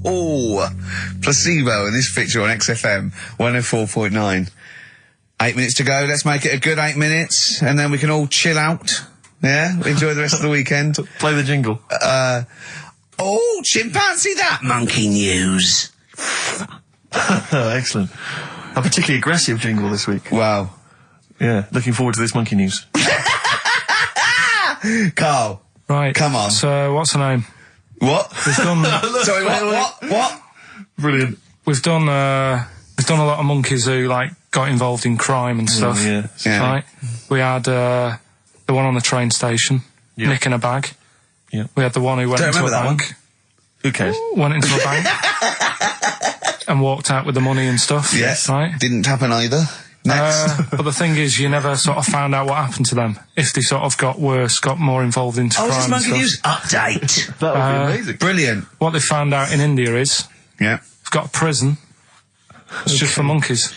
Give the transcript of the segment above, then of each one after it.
Placebo in this picture on XFM 104.9. 8 minutes to go. Let's make it a good 8 minutes, and then we can all chill out. Yeah? Enjoy the rest of the weekend. Play the jingle. Chimpanzee that monkey news. Excellent. A particularly aggressive jingle this week. Wow. Yeah, looking forward to this monkey news. Carl. Right. Come on. So, what's her name? What? We've done... Sorry, what? Brilliant. We've done a lot of monkeys who, like, got involved in crime and stuff. Yeah. Right? We had, the one on the train station, nicking a bag. Yeah. We had the one who went into a bank. Who cares? Went into a bank. And walked out with the money and stuff. Yes. Right? Didn't happen either. Next. But the thing is, you never sort of found out what happened to them. If they sort of got worse, got more involved into crime this and monkey stuff. news update. That would be amazing. Brilliant. What they found out in India is... Yeah. It's got a prison. It's just for monkeys.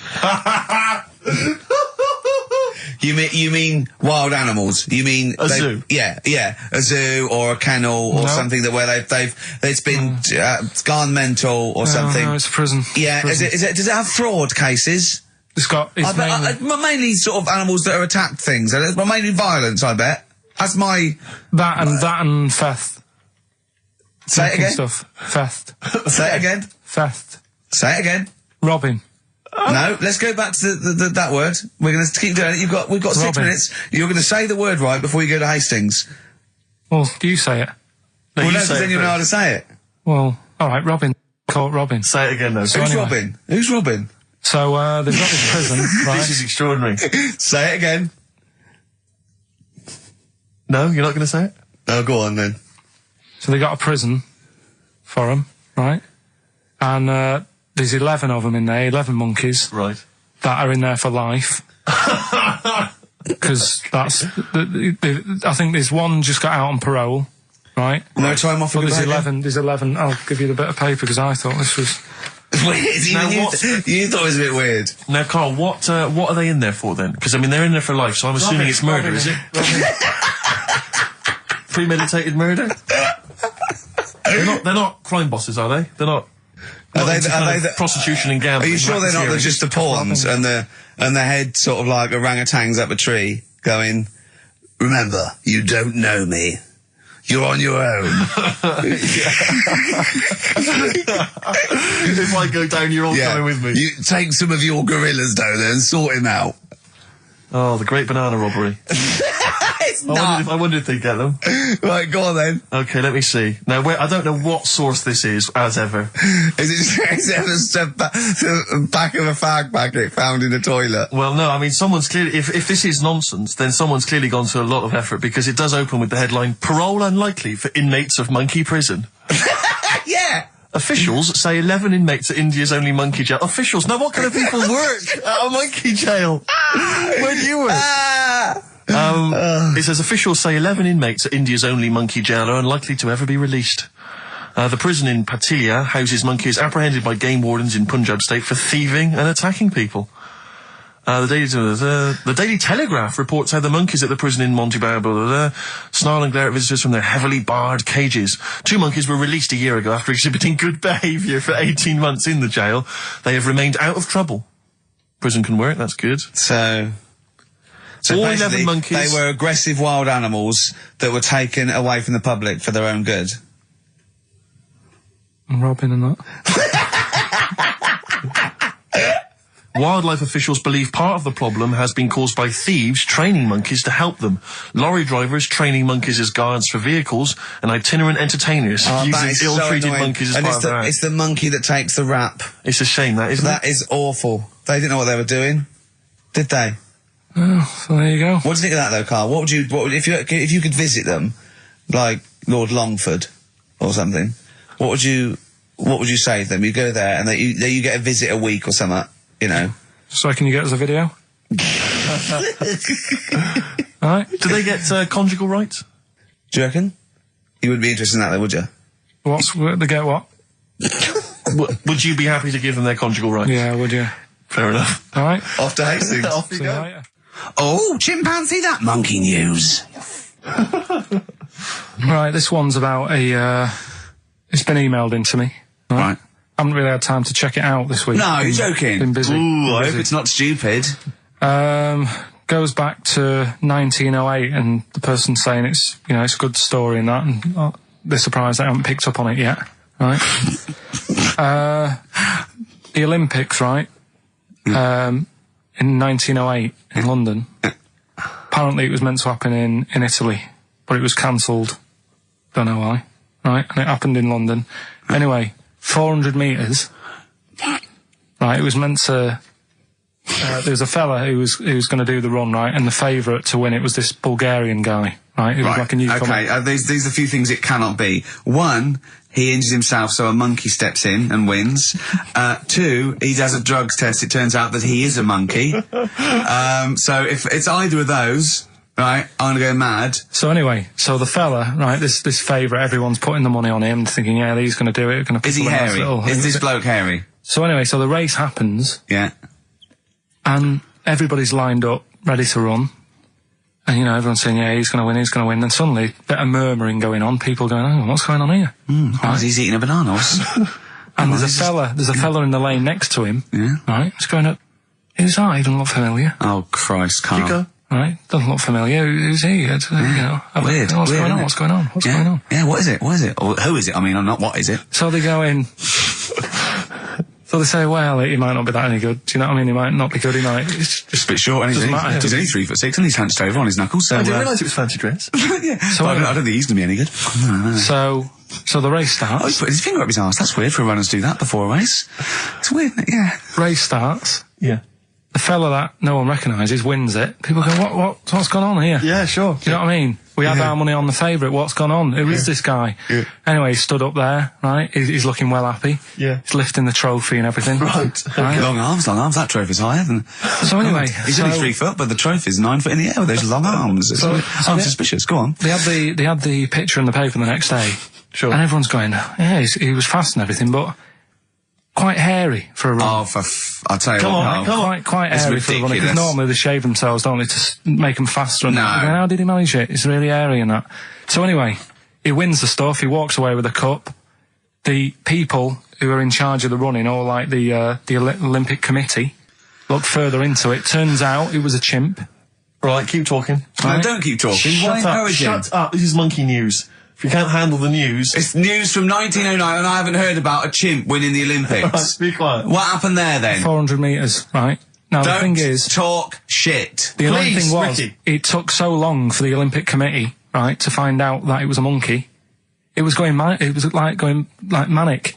You mean wild animals? You mean a zoo? Yeah, a zoo or a kennel or something that where it's been gone mental or something. No, it's a prison. Yeah, prison. Does it have fraud cases? It's got. It's mainly sort of animals that are attacked things. Mainly violence, I bet. That's my that and theft. Say it again. Stuff. Theft. Say it again. Theft. Say it again. Robbing. No, let's go back to that word. We're going to keep doing it. We've got 6 minutes. You're going to say the word right before you go to Hastings. Well, do you say it? No, well, then you know how to say it. Well, all right, Robin. Call it Robin. Say it again, though. So Who's anyway. Robin? Who's Robin? So they've got this prison, right? This is extraordinary. Say it again. No, you're not going to say it? Oh, go on then. So they got a prison for them, right? And there's 11 of them in there, 11 monkeys. Right. That are in there for life. Because that's... I think there's one just got out on parole, right? No time off for But there's 11. I'll give you the bit of paper because I thought this was... Weird. You thought it was a bit weird. Now, Carl, what are they in there for then? Because, I mean, they're in there for life, so I'm assuming it's murder, is it? Premeditated murder? They're not crime bosses, are they? They're not... Are they the prostitution and gambling? Are you sure they're not just the pawns and the head sort of like orangutans up a tree going, remember, you don't know me. You're on your own. If I go down, you're all coming with me. You take some of your gorillas down there and sort him out. Oh, the great banana robbery. It's not. I wonder if they get them. Right, go on then. Okay, let me see. Now, I don't know what source this is, as ever. Is it the back of a fag packet found in a toilet? Well, no, I mean, someone's clearly... If this is nonsense, then someone's clearly gone to a lot of effort, because it does open with the headline, "Parole unlikely for inmates of monkey prison." Yeah. Officials say 11 inmates at India's only monkey jail. Officials? Now, what kind of people work at a monkey jail? Where do you work? It says officials say 11 inmates at India's only monkey jail are unlikely to ever be released. The prison in Patiala houses monkeys apprehended by game wardens in Punjab state for thieving and attacking people. The Daily Telegraph reports how the monkeys at the prison in Montebello snarl and glare at visitors from their heavily barred cages. 2 monkeys were released a year ago after exhibiting good behaviour for 18 months in the jail. They have remained out of trouble. Prison can work, that's good. So all 11 monkeys... They were aggressive wild animals that were taken away from the public for their own good. And Robin and that. Wildlife officials believe part of the problem has been caused by thieves training monkeys to help them. Lorry drivers training monkeys as guards for vehicles, and itinerant entertainers using ill-treated monkeys as part of their act. It's the monkey that takes the rap. It's a shame, that, isn't it? That is awful. They didn't know what they were doing, did they? Oh, so there you go. What do you think of that, though, Carl? What would you if you could visit them, like Lord Longford or something? What would you say to them? You go there and you get a visit a week or something. You know. So can you get us a video? Alright. Do they get conjugal rights? Do you reckon? You wouldn't be interested in that, though, would you? They get what? Would you be happy to give them their conjugal rights? Yeah, would you? Fair enough. Alright. Off to Hastings. Off you go. Later. Oh, chimpanzee that monkey news. Right, this one's about it's been emailed in to me. Right. Haven't really had time to check it out this week. No, you're joking. Been busy. Ooh, I hope it's not stupid. Goes back to 1908, and the person's saying it's a good story and that, and they're surprised they haven't picked up on it yet, right? The Olympics, right? In 1908 in London. Apparently it was meant to happen in Italy, but it was cancelled. Don't know why, right? And it happened in London. Anyway, 400 metres. Right, it was meant to... there was a fella who was going to do the run, right, and the favourite to win it was this Bulgarian guy, right? Who was like a newcomer. Okay, these are a few things it cannot be. One, he injures himself, so a monkey steps in and wins. Two, he does a drugs test. It turns out that he is a monkey. So if it's either of those, right, I'm going to go mad. So anyway, the fella, right, this favourite, everyone's putting the money on him, thinking, yeah, he's going to do it. Is he hairy? Is this bloke hairy? So anyway, the race happens. Yeah. And everybody's lined up, ready to run. And, everyone's saying, yeah, he's going to win, he's going to win. Then suddenly, a bit of murmuring going on. People going, oh, what's going on here? Right. He's eating a banana. And there's a fella in the lane next to him. Yeah. Right? He's going up, who's that? He doesn't look familiar. Oh, Christ, Carl. You go. Right? Doesn't look familiar. Who's he? Weird. What's going on? What's going on? What's going on? Yeah, what is it? What is it? Or who is it? I mean, not what is it? So they go in... So they say, well, he might not be that any good. Do you know what I mean? He might not be good. He might. It's just a bit short. And he's only 3'6", and he's hunched over on his knuckles. So I didn't realise it was fancy dress. Yeah. So I don't think he's going to be any good. No. So the race starts. Oh, he's put his finger up his arse. That's weird for a runner to do that before a race. It's weird, isn't it? Yeah. Race starts. Yeah. The fella that no one recognises wins it. People go, what's gone on here? Yeah, sure. Do you know what I mean? We had our money on the favourite. What's gone on? Who is this guy? Yeah. Anyway, he stood up there, right? He's looking well happy. Yeah. He's lifting the trophy and everything. Right. Right? Long arms. That trophy's higher than... So anyway... He's only 3 foot, but the trophy's 9 foot in the air with those long arms. I'm suspicious. Go on. They had the picture in the paper the next day. Sure. And everyone's going, yeah, he was fast and everything, but... quite hairy for a run. Oh, I'll tell you Come what. on. Quite hairy for a run. Because normally they shave themselves, don't they, to make them faster. And No. Going, how did he manage it? It's really hairy and that. So anyway, he wins the stuff. He walks away with a cup. The people who are in charge of the running, or like the Olympic Committee, look further into it. Turns out it was a chimp. Right, keep talking. No, Right. don't keep talking. Shut up. Shut up. This is monkey news. If you can't handle the news... It's news from 1909 and I haven't heard about a chimp winning the Olympics. Be quiet. What happened there then? 400 metres, right? Now the thing is... talk shit. The annoying Please, thing was, Ricky. it took so long for the Olympic Committee, right, to find out that it was a monkey. It was going manic.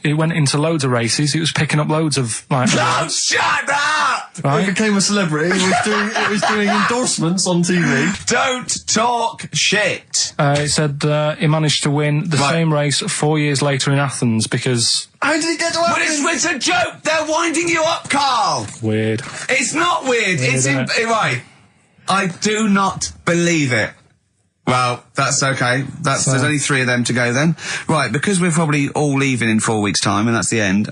It went into loads of races. It was picking up loads of, like... Oh, shut up! It right? became a celebrity. It was doing endorsements on TV. Don't talk shit. It said he managed to win the same race 4 years later in Athens because... How did he get to But Athens? it's a joke. They're winding you up, Carl. Weird. It's not weird. It's isn't it? right. I do not believe it. Well, that's okay. There's only 3 of them to go then. Right, because we're probably all leaving in 4 weeks' time, and that's the end.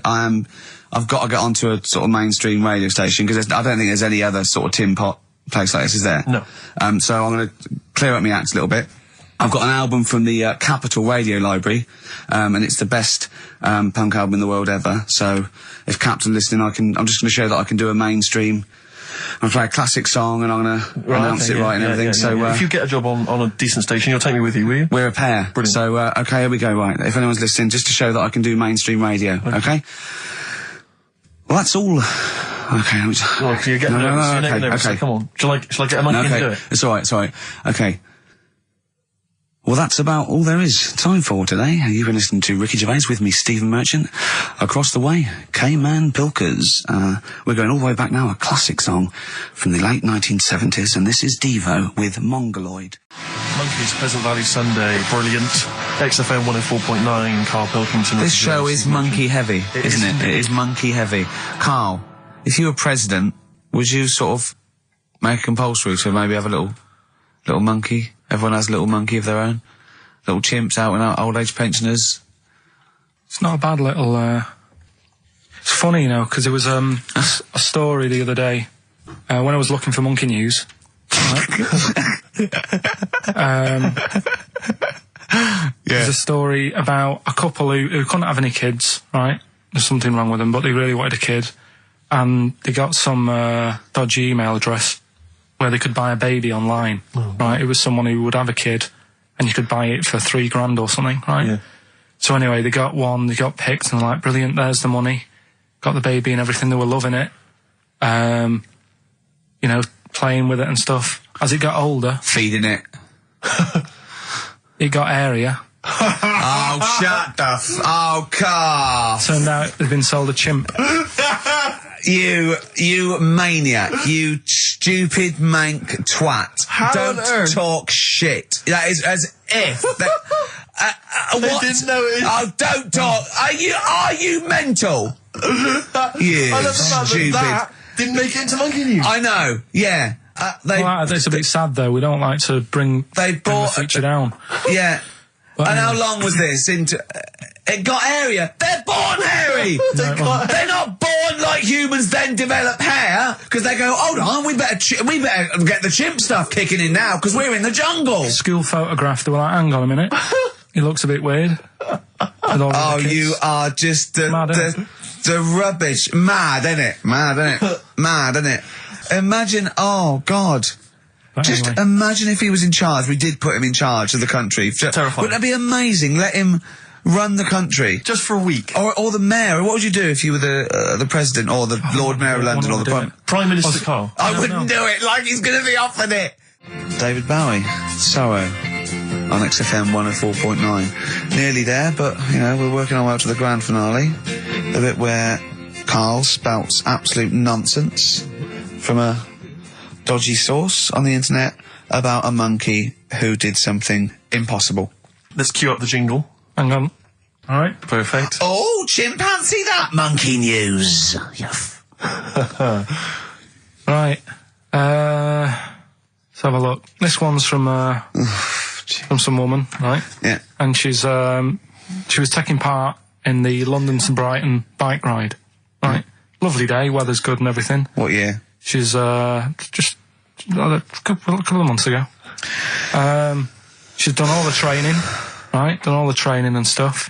I've got to get onto a sort of mainstream radio station because I don't think there's any other sort of tin pot place like this, is there? No. So I'm going to clear up my act a little bit. I've got an album from the Capitol Radio Library, and it's the best punk album in the world ever. So if Cap's listening, I'm just going to show that I can do a mainstream. I'm going to play a classic song and I'm going to announce it right and everything. So if you get a job on a decent station, you'll take me with you, will you? we're a pair. Brilliant. So, okay, here we go, right. If anyone's listening, just to show that I can do mainstream radio, okay? Well, that's all. Okay. Well, you're getting nervous. You're getting nervous. Okay. So come on. Shall I get a monkey and do it? It's alright. Okay. Well, that's about all there is time for today. You've been listening to Ricky Gervais with me, Stephen Merchant. Across the way, K-Man Pilkers. We're going all the way back now, a classic song from the late 1970s, and this is Devo with Mongoloid. Monkeys, Pleasant Valley Sunday, brilliant. XFM 104.9, Karl Pilkington. This show is monkey heavy, isn't it? It is monkey heavy. Carl, if you were president, would you sort of make it compulsory to maybe have a little monkey? Everyone has a little monkey of their own. Little chimps out and out, old age pensioners. It's not a bad little... It's funny, because there was a story the other day when I was looking for monkey news. There's a story about a couple who couldn't have any kids, right? there's something wrong with them, but they really wanted a kid. And they got some dodgy email address where they could buy a baby online, right? It was someone who would have a kid, and you could buy it for $3,000 or something, right? Yeah. So anyway, they got one, they got picked, and they're like, brilliant, there's the money. Got the baby and everything, they were loving it. You know, playing with it and stuff. As it got older... Feeding it. It got airier. Oh, shut the oh, Carl. Turned out they'd been sold a chimp. You maniac. You stupid mank twat. How on Don't earth? talk shit. That is as if... what? didn't notice. Oh, don't talk. Are you mental? You I love the fact stupid... that didn't make it into Monkey News. I know, yeah. It's a bit sad though. We don't like to bring They the bought feature down. Yeah. But and anyway. how long was this? It got hairier. They're born hairy. They're not born like humans then develop hair, because they go, hold on, we better get the chimp stuff kicking in now, because we're in the jungle. School photograph, they were like, hang on a minute. He looks a bit weird. Oh, you are just the rubbish. Mad, innit? Mad, innit? Mad, innit? Imagine, oh, God. But Just anyway. imagine if he was in charge. We did put him in charge of the country. Terrifying. Wouldn't that be amazing? Let him run the country. Just for a week. Or the mayor. What would you do if you were the president or the Lord Mayor of London or the Prime? Prime Minister Carl. I wouldn't do it like he's going to be offered it. David Bowie, Sorrow, on XFM 104.9. Nearly there, but, you know, we're working our way up to the grand finale. The bit where Karl spouts absolute nonsense from a dodgy source on the internet about a monkey who did something impossible. Let's cue up the jingle. Hang on. All right. Perfect. Oh, chimpanzee that monkey news. Right. Let's have a look. This one's from some woman, right? Yeah. And she was taking part in the London to Brighton bike ride, right? Lovely day, weather's good and everything. What year? She's just a couple of months ago. She's done all the training, right? Done all the training and stuff.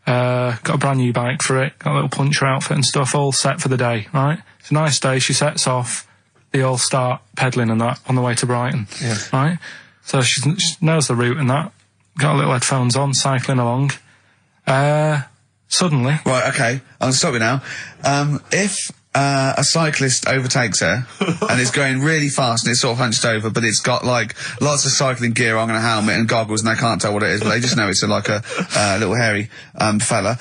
Got a brand new bike for it. Got a little puncher outfit and stuff, all set for the day, right? It's a nice day. She sets off. They all start pedalling and that on the way to Brighton, right? So she knows the route and that. Got little headphones on, cycling along. Suddenly... Right, okay, I'll stop you now. If a cyclist overtakes her and is going really fast and it's sort of hunched over, but it's got like lots of cycling gear on and a helmet and goggles, and they can't tell what it is, but they just know it's like a little hairy fella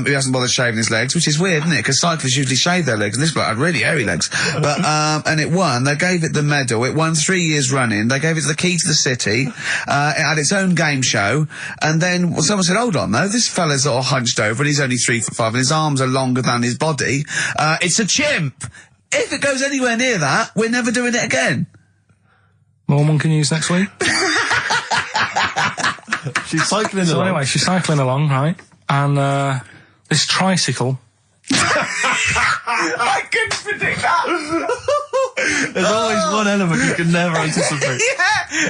who hasn't bothered shaving his legs, which is weird, isn't it? Because cyclists usually shave their legs, and this bloke had really hairy legs. But and it won. They gave it the medal. It won 3 years running. They gave it the key to the city. It had its own game show, and then someone said, "Hold on, though, this fella's all hunched over, and he's only 3'5", and his arms are longer than his body. It's a chimp. If it goes anywhere near that, we're never doing it again." More monkey news next week. She's cycling So along. anyway, she's cycling along, right? And this tricycle... I couldn't predict that. There's always one element you can never anticipate.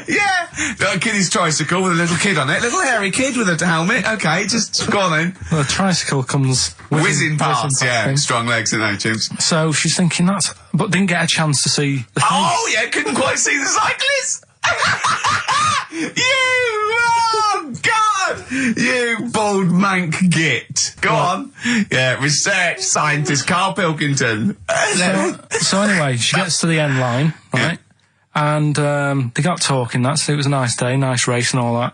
Yeah. Got a kiddie's tricycle with a little kid on it. Little hairy kid with a helmet. Okay, just go on then. The tricycle comes Whizzing past, yeah. thing. Strong legs, isn't they, chimps? So she's thinking that, but didn't get a chance to see the thing. Oh, yeah, couldn't quite see the cyclist. Oh, God! You bald mank git. Go on. Yeah, research scientist Karl Pilkington. So anyway, she gets to the end line, right? And they got talking. It was a nice day, nice race and all that.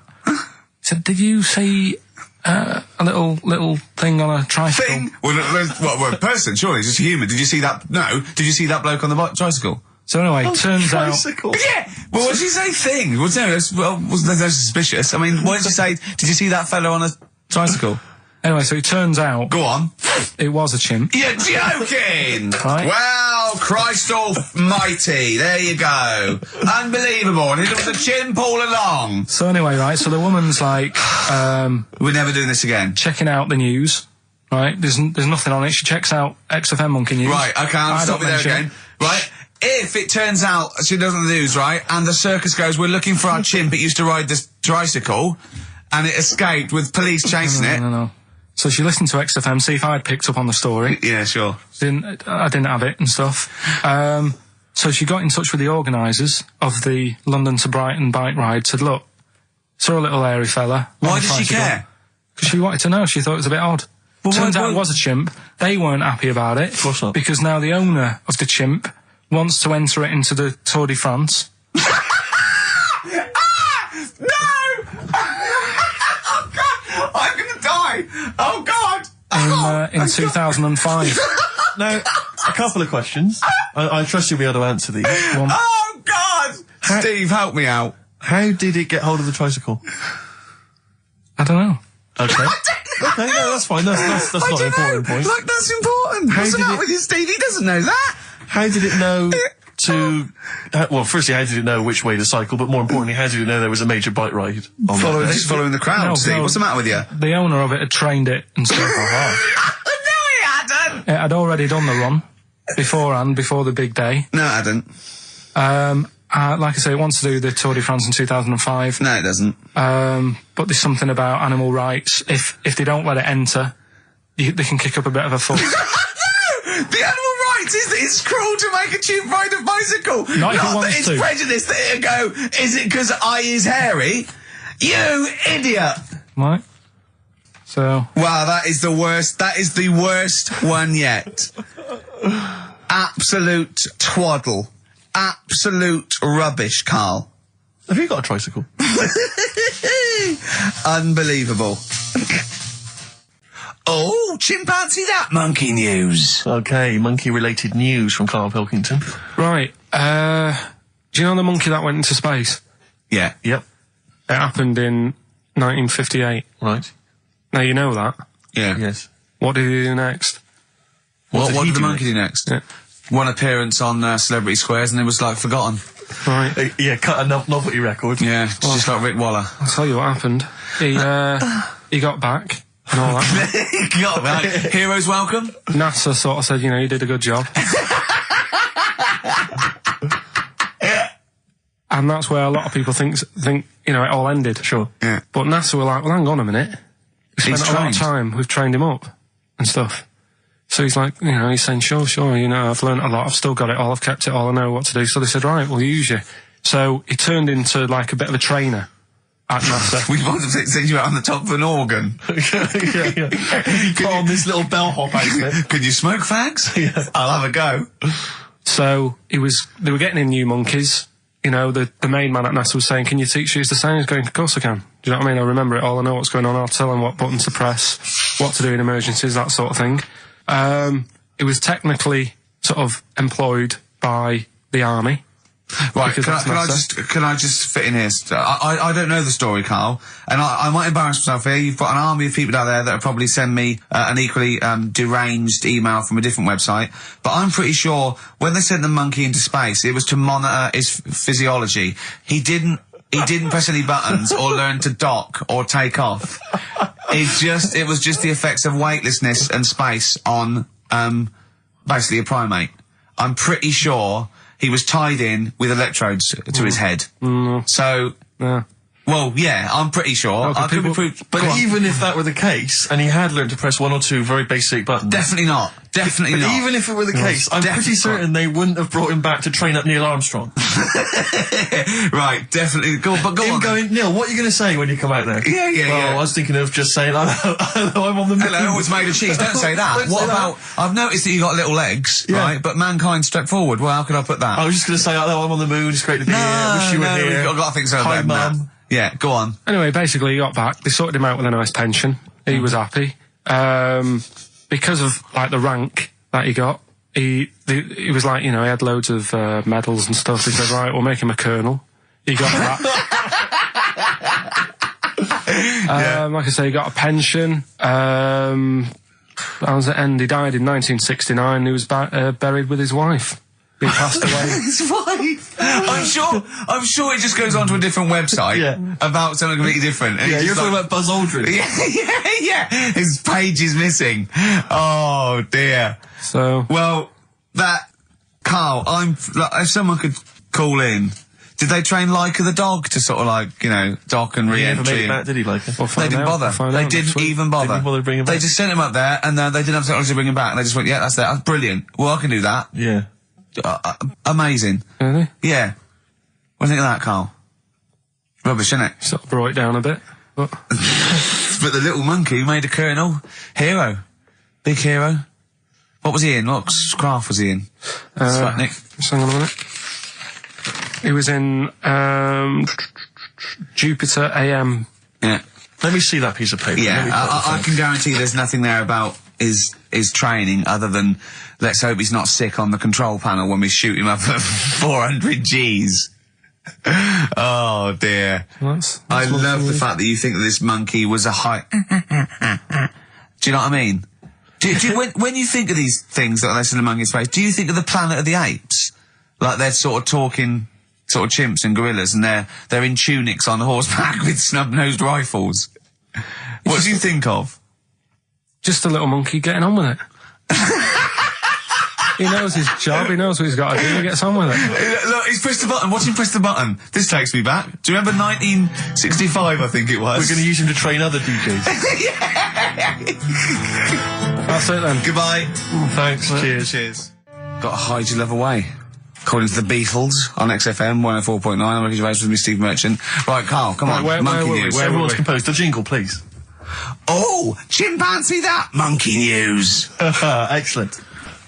So did you see a little thing on a tricycle? Thing? Well, a person, surely, just a human. Did you see that? No. Did you see that bloke on the tricycle? So anyway, turns out... Tricycle. Yeah! Well, what did you say thing? Well, no, wasn't suspicious. I mean, what did you say? Did you see that fellow on a tricycle? Anyway, so it turns out... Go on. It was a chimp. You're joking! Right. Well, Christ almighty, there you go. Unbelievable, and it was a chimp all along. So anyway, right, so the woman's like... We're never doing this again. checking out the news, right? There's nothing on it. She checks out XFM Monkey News. Right, okay, I'll stop you there again. Right, if it turns out she doesn't lose, right, and the circus goes, we're looking for our chimp, it used to ride this tricycle, and it escaped with police chasing it. No. So she listened to XFM, see if I'd picked up on the story. Yeah, sure. I didn't have it and stuff. So she got in touch with the organisers of the London to Brighton bike ride, said, look, saw a little hairy fella. Why did she care? Because she wanted to know. She thought it was a bit odd. Well, Turns out it was a chimp. They weren't happy about it. Of course not. Because now the owner of the chimp wants to enter it into the Tour de France. No! Oh, God! I'm gonna die! Oh, God! In 2005. Now, a couple of questions. I trust you'll be able to answer these. Oh, God! Steve, help me out. How did it get hold of the tricycle? I don't know. Okay. Okay, no, that's fine. That's not an important point. Like, that's important. What's the matter with you, Steve? He doesn't know that. How did it know to... well, firstly, how did it know which way to cycle? But more importantly, how did it know there was a major bike ride? Following the crowd, Steve. What's the matter with you? The owner of it had trained it and stuff. No, he hadn't. It had already done the run beforehand, before the big day. No, it hadn't. Like I say, it wants to do the Tour de France in 2005. No, it doesn't. But there's something about animal rights. If they don't let it enter, they can kick up a bit of a fuss. No! The animal rights is that it's cruel to make a chimp ride a bicycle. Not if it that wants it's to. prejudice that it'll go, is it because I is hairy? You idiot! Right? So... Wow, that is the worst. That is the worst one yet. Absolute twaddle. Absolute rubbish, Karl. Have you got a tricycle? Unbelievable. Oh, chimpanzee that monkey news. Okay, monkey-related news from Karl Pilkington. Right. Do you know the monkey that went into space? Yeah. Yep. It happened in 1958. Right. Now you know that. Yeah. Yes. What did he do next? What he did the do monkey do next? Yeah. One appearance on Celebrity Squares and it was like forgotten. Right. Yeah, cut a novelty record. Yeah, just like Rick Waller. I'll tell you what happened. He got back and all that. He got back. Heroes welcome. NASA sort of said, you know, you did a good job. And that's where a lot of people think, you know, it all ended. Sure. Yeah. But NASA were like, well, hang on a minute. We spent a lot of time, we've trained him up and stuff. So he's like, you know, he's saying, sure, you know, I've learned a lot, I've still got it all, I've kept it all, I know what to do. So they said, right, we'll use you. So he turned into like a bit of a trainer at NASA. We want to send you out on the top of an organ. yeah. You put on this little bellhop outfit. Can you smoke fags? Yeah. I'll have a go. So they were getting in new monkeys. You know, the main man at NASA was saying, can you teach these the same? He's going, of course I can. Do you know what I mean? I remember it all, I know what's going on, I'll tell them what buttons to press, what to do in emergencies, that sort of thing. It was technically sort of employed by the army. Right, can I just fit in here? I don't know the story, Karl, and I might embarrass myself here. You've got an army of people out there that will probably send me an equally deranged email from a different website, but I'm pretty sure when they sent the monkey into space, it was to monitor his physiology. He didn't press any buttons or learn to dock or take off. It was just the effects of weightlessness and space on basically a primate. I'm pretty sure he was tied in with electrodes to his head. So, well, yeah, I'm pretty sure. I could be proved. But even if that were the case, and he had learned to press one or two very basic buttons... Definitely not. Definitely not. Even if it were the case, I'm pretty certain they wouldn't have brought him back to train up Neil Armstrong. Right, definitely. Go on. Going, Neil, what are you going to say when you come out there? Yeah. I was thinking of just saying, hello, I'm on the moon. Hello, it's made of cheese. Don't say that. Don't say that. I've noticed that you got little legs, right? But mankind stepped forward. Well, how could I put that? I was just going to say, hello, I'm on the moon. It's great to be here. I wish you were here. I've got to think so. Hi, Mum. Yeah, go on. Anyway, basically he got back. They sorted him out with a nice pension. He was happy. Because of, like, the rank that he got, he was like, you know, he had loads of medals and stuff. He said, right, we'll make him a colonel. He got that. Like I say, he got a pension. How does it end? He died in 1969. He was buried with his wife. He passed away. His wife. I'm sure it just goes on to a different website about something completely different. And you're talking about Buzz Aldrin. Yeah. His page is missing. Oh dear. So well, Karl, if someone could call in Did they train Leica the dog to sort of like, you know, dock and He never made re-entry? it back, did he, Leica? They didn't bother. They didn't even bother. They didn't bother bringing him They back? just sent him up there, and they didn't have technology to bring him back. And they just went, yeah, that's that. That's brilliant. Well, I can do that. Yeah. Amazing. Really? Yeah. What do you think of that, Carl? Rubbish, isn't it? Sort of brought it down a bit. But But the little monkey made a colonel. Hero. Big hero. What was he in? What craft was he in? Sputnik. just hang on a minute. He was in Jupiter AM. Yeah. Let me see that piece of paper. Let me Yeah, put this I on. can guarantee there's nothing there about his training other than let's hope he's not sick on the control panel when we shoot him up at 400 Gs. Oh dear. I love the fact that you think that this monkey was a high... Do you know what I mean? When you think of these things that are less than a monkey in space, do you think of the Planet of the Apes? Like they're sort of talking sort of chimps and gorillas and they're in tunics on horseback with snub-nosed rifles. What do you think of? Just a little monkey getting on with it. He knows his job, he knows what he's got to do, he gets on with it. Look, he's pressed the button. Watch him press the button. This takes me back. Do you remember 1965, I think it was? We're going to use him to train other DJs. That's it then. Goodbye. Thanks. Cheers. Cheers. Got to hide your love away. According to the Beatles on XFM 104.9, I'm Ricky Gervais with me, Steve Merchant. Right, Carl, come on. where monkey were we? news. Where Everyone's composed a jingle, please. Oh, chimpanzee that monkey news. Excellent.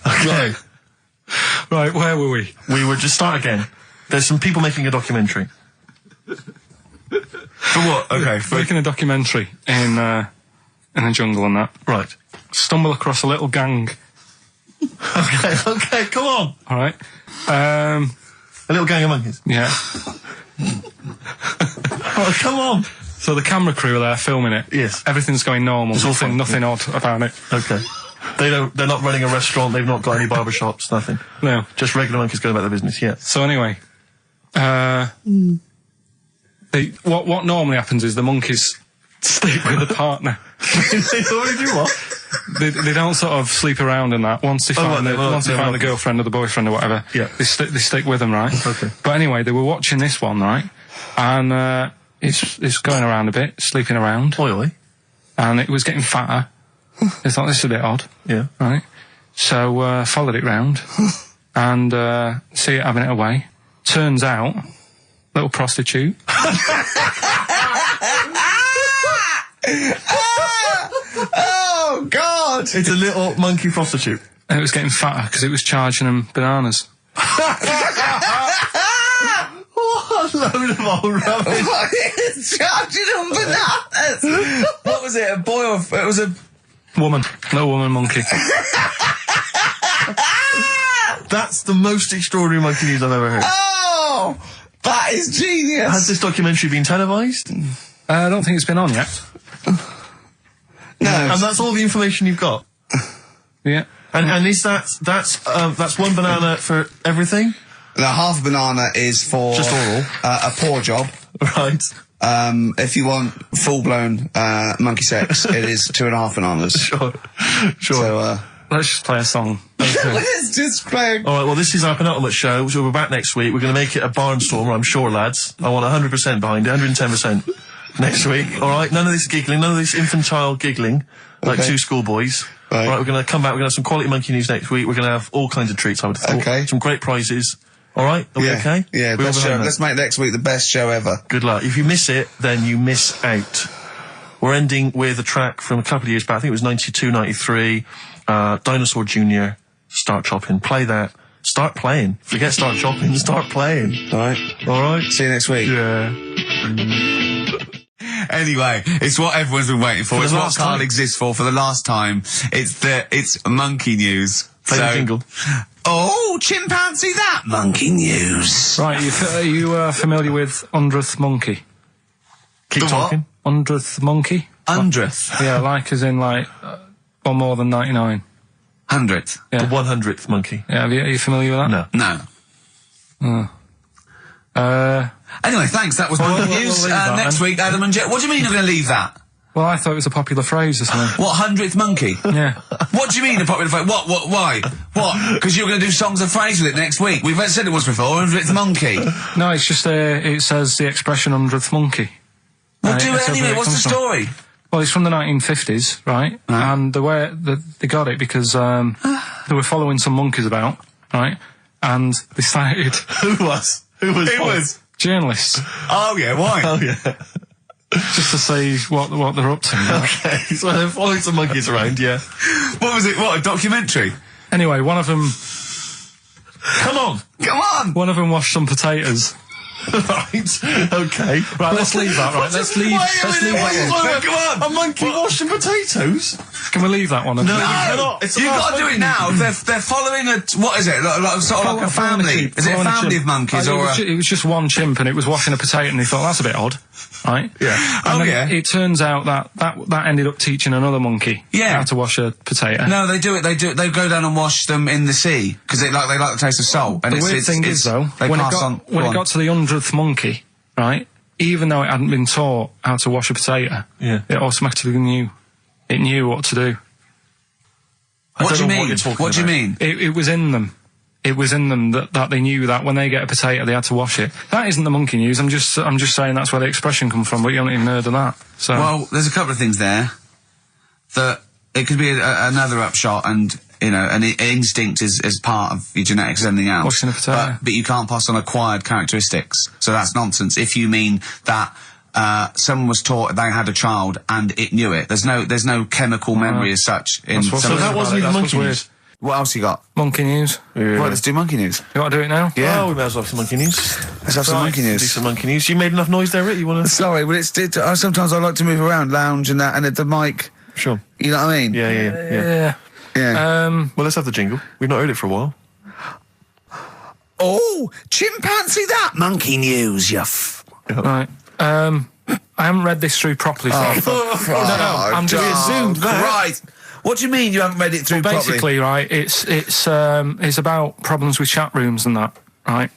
Okay. Right, where were we? We were just start again. There's some people making a documentary. For what? Okay. Making a documentary in a jungle and that. Right. Stumble across a little gang. Okay, come on. Alright. A little gang of monkeys. Yeah. Oh, come on. So the camera crew are there filming it. Yes. Everything's going normal. It's all fine, Nothing odd about it. Okay. They're not running a restaurant, they've not got any barber shops, nothing. No. Just regular monkeys going about their business, yeah. So anyway, what normally happens is the monkeys sleep with a partner. They already do what? They don't sort of sleep around and that. Once they find the girlfriend or the boyfriend or whatever, Yeah. they stick with them, right? Okay. But anyway, they were watching this one, right? And it's going around a bit, sleeping around, Oily. and it was getting fatter. They thought this is a bit odd, Yeah. right? So followed it round and see it having it away. Turns out, little prostitute. Oh, God! It's a little monkey prostitute. And it was getting fatter because it was charging them bananas. What a load of old rubbish. Charging them bananas! What was it, a boy or... It was a... Woman. Little woman monkey. That's the most extraordinary monkey news I've ever heard. Oh! That is genius! Has this documentary been televised? I don't think it's been on yet. No. And that's all the information you've got? Yeah. And is that's one banana for everything? The half a banana is for... Just oral. A poor job. Right. If you want full-blown monkey sex, it is 2.5 bananas. Sure. So, Let's just play a song. let's just play... All right, well, this is our penultimate show, so we're back next week. We're going to make it a barnstormer, I'm sure, lads. I want 100% behind it, 110% next week. All right, none of this giggling, none of this infantile giggling, like Okay. two schoolboys. Right. All right, we're going to come back, we're going to have some quality monkey news next week. We're going to have all kinds of treats, I would have thought. Okay. Some great prizes. All right, are we okay? Yeah, We're all best show. behind that. Let's make next week the best show ever. Good luck. If you miss it, then you miss out. We're ending with a track from a couple of years back. I think it was 92, 93. Dinosaur Jr. Start Chopping. Play that. Start playing. Forget start chopping. Start playing. All right. All right? See you next week. Yeah. Anyway, it's what everyone's been waiting for. For It's the what last Carl time. exists for the last time. It's monkey news. Play the jingle. Oh, chimpanzee that monkey news. Right, are you familiar with 100th monkey? Keep The what? talking. 100th monkey? 100th. Yeah, like as in like, or more than 99. 100th. Yeah. The 100th monkey. Yeah, are you familiar with that? No. No. Anyway, thanks. That was monkey we'll news. leave that Next then. week, Adam and Jet. What do you mean you're going to leave that? Well, I thought it was a popular phrase or something. What, 100th monkey? Yeah. What do you mean a popular phrase? What, why? What? Because you're going to do songs of phrase with it next week. We've said it once before, 100th monkey. No, it's just it says the expression 100th monkey. Well, do it anyway. What's the story? Well, it's from the 1950s, right? And the way they got it because they were following some monkeys about, right? And they started. Who was? Journalists. Oh yeah, why? Oh yeah. Just to see what they're up to. Right? Okay, so they're following some monkeys around, yeah. What was it? What, a documentary? Anyway, one of them. Come on! One of them washed some potatoes. Right. Okay. Right, let's leave that. Right, let's leave that one. Come on! A monkey washing potatoes? Can we leave that one? No, you cannot. You've got to do it now. They're following what is it? Sort of like a family. Is it a family of monkeys or? It was just one chimp, and it was washing a potato, and he thought that's a bit odd, right? Yeah. And then it turns out that ended up teaching another monkey how to wash a potato. No, they do it. They go down and wash them in the sea because they like the taste of salt. And the weird thing is though, when it got to the 100th monkey, right? Even though it hadn't been taught how to wash a potato, it automatically knew. It knew what to do. What do you mean? What do you mean? It was in them. It was in them that they knew that when they get a potato, they had to wash it. That isn't the monkey news. I'm just saying that's where the expression comes from. But you haven't even heard of that. So well, there's a couple of things there that it could be another upshot, and an instinct is part of your genetics and everything else. Washing a potato. But you can't pass on acquired characteristics. So that's nonsense. If you mean that. Someone was taught they had a child and it knew it. There's no chemical memory as such. So that wasn't even monkey news. What else you got? Monkey news. Yeah. Right, let's do monkey news. You want to do it now? Yeah. Oh, we may as well have some monkey news. Let's have some monkey news. Do some monkey news. You made enough noise there, Rick? You want to? Sorry, but sometimes I like to move around, lounge and that, and at the mic. Sure. You know what I mean? Yeah. Well, let's have the jingle. We've not heard it for a while. Oh, chimpanzee that monkey news, Right. I haven't read this through properly. I'm just assumed that. Right. What do you mean you haven't read it through properly? Basically, right, it's about problems with chat rooms and that, right?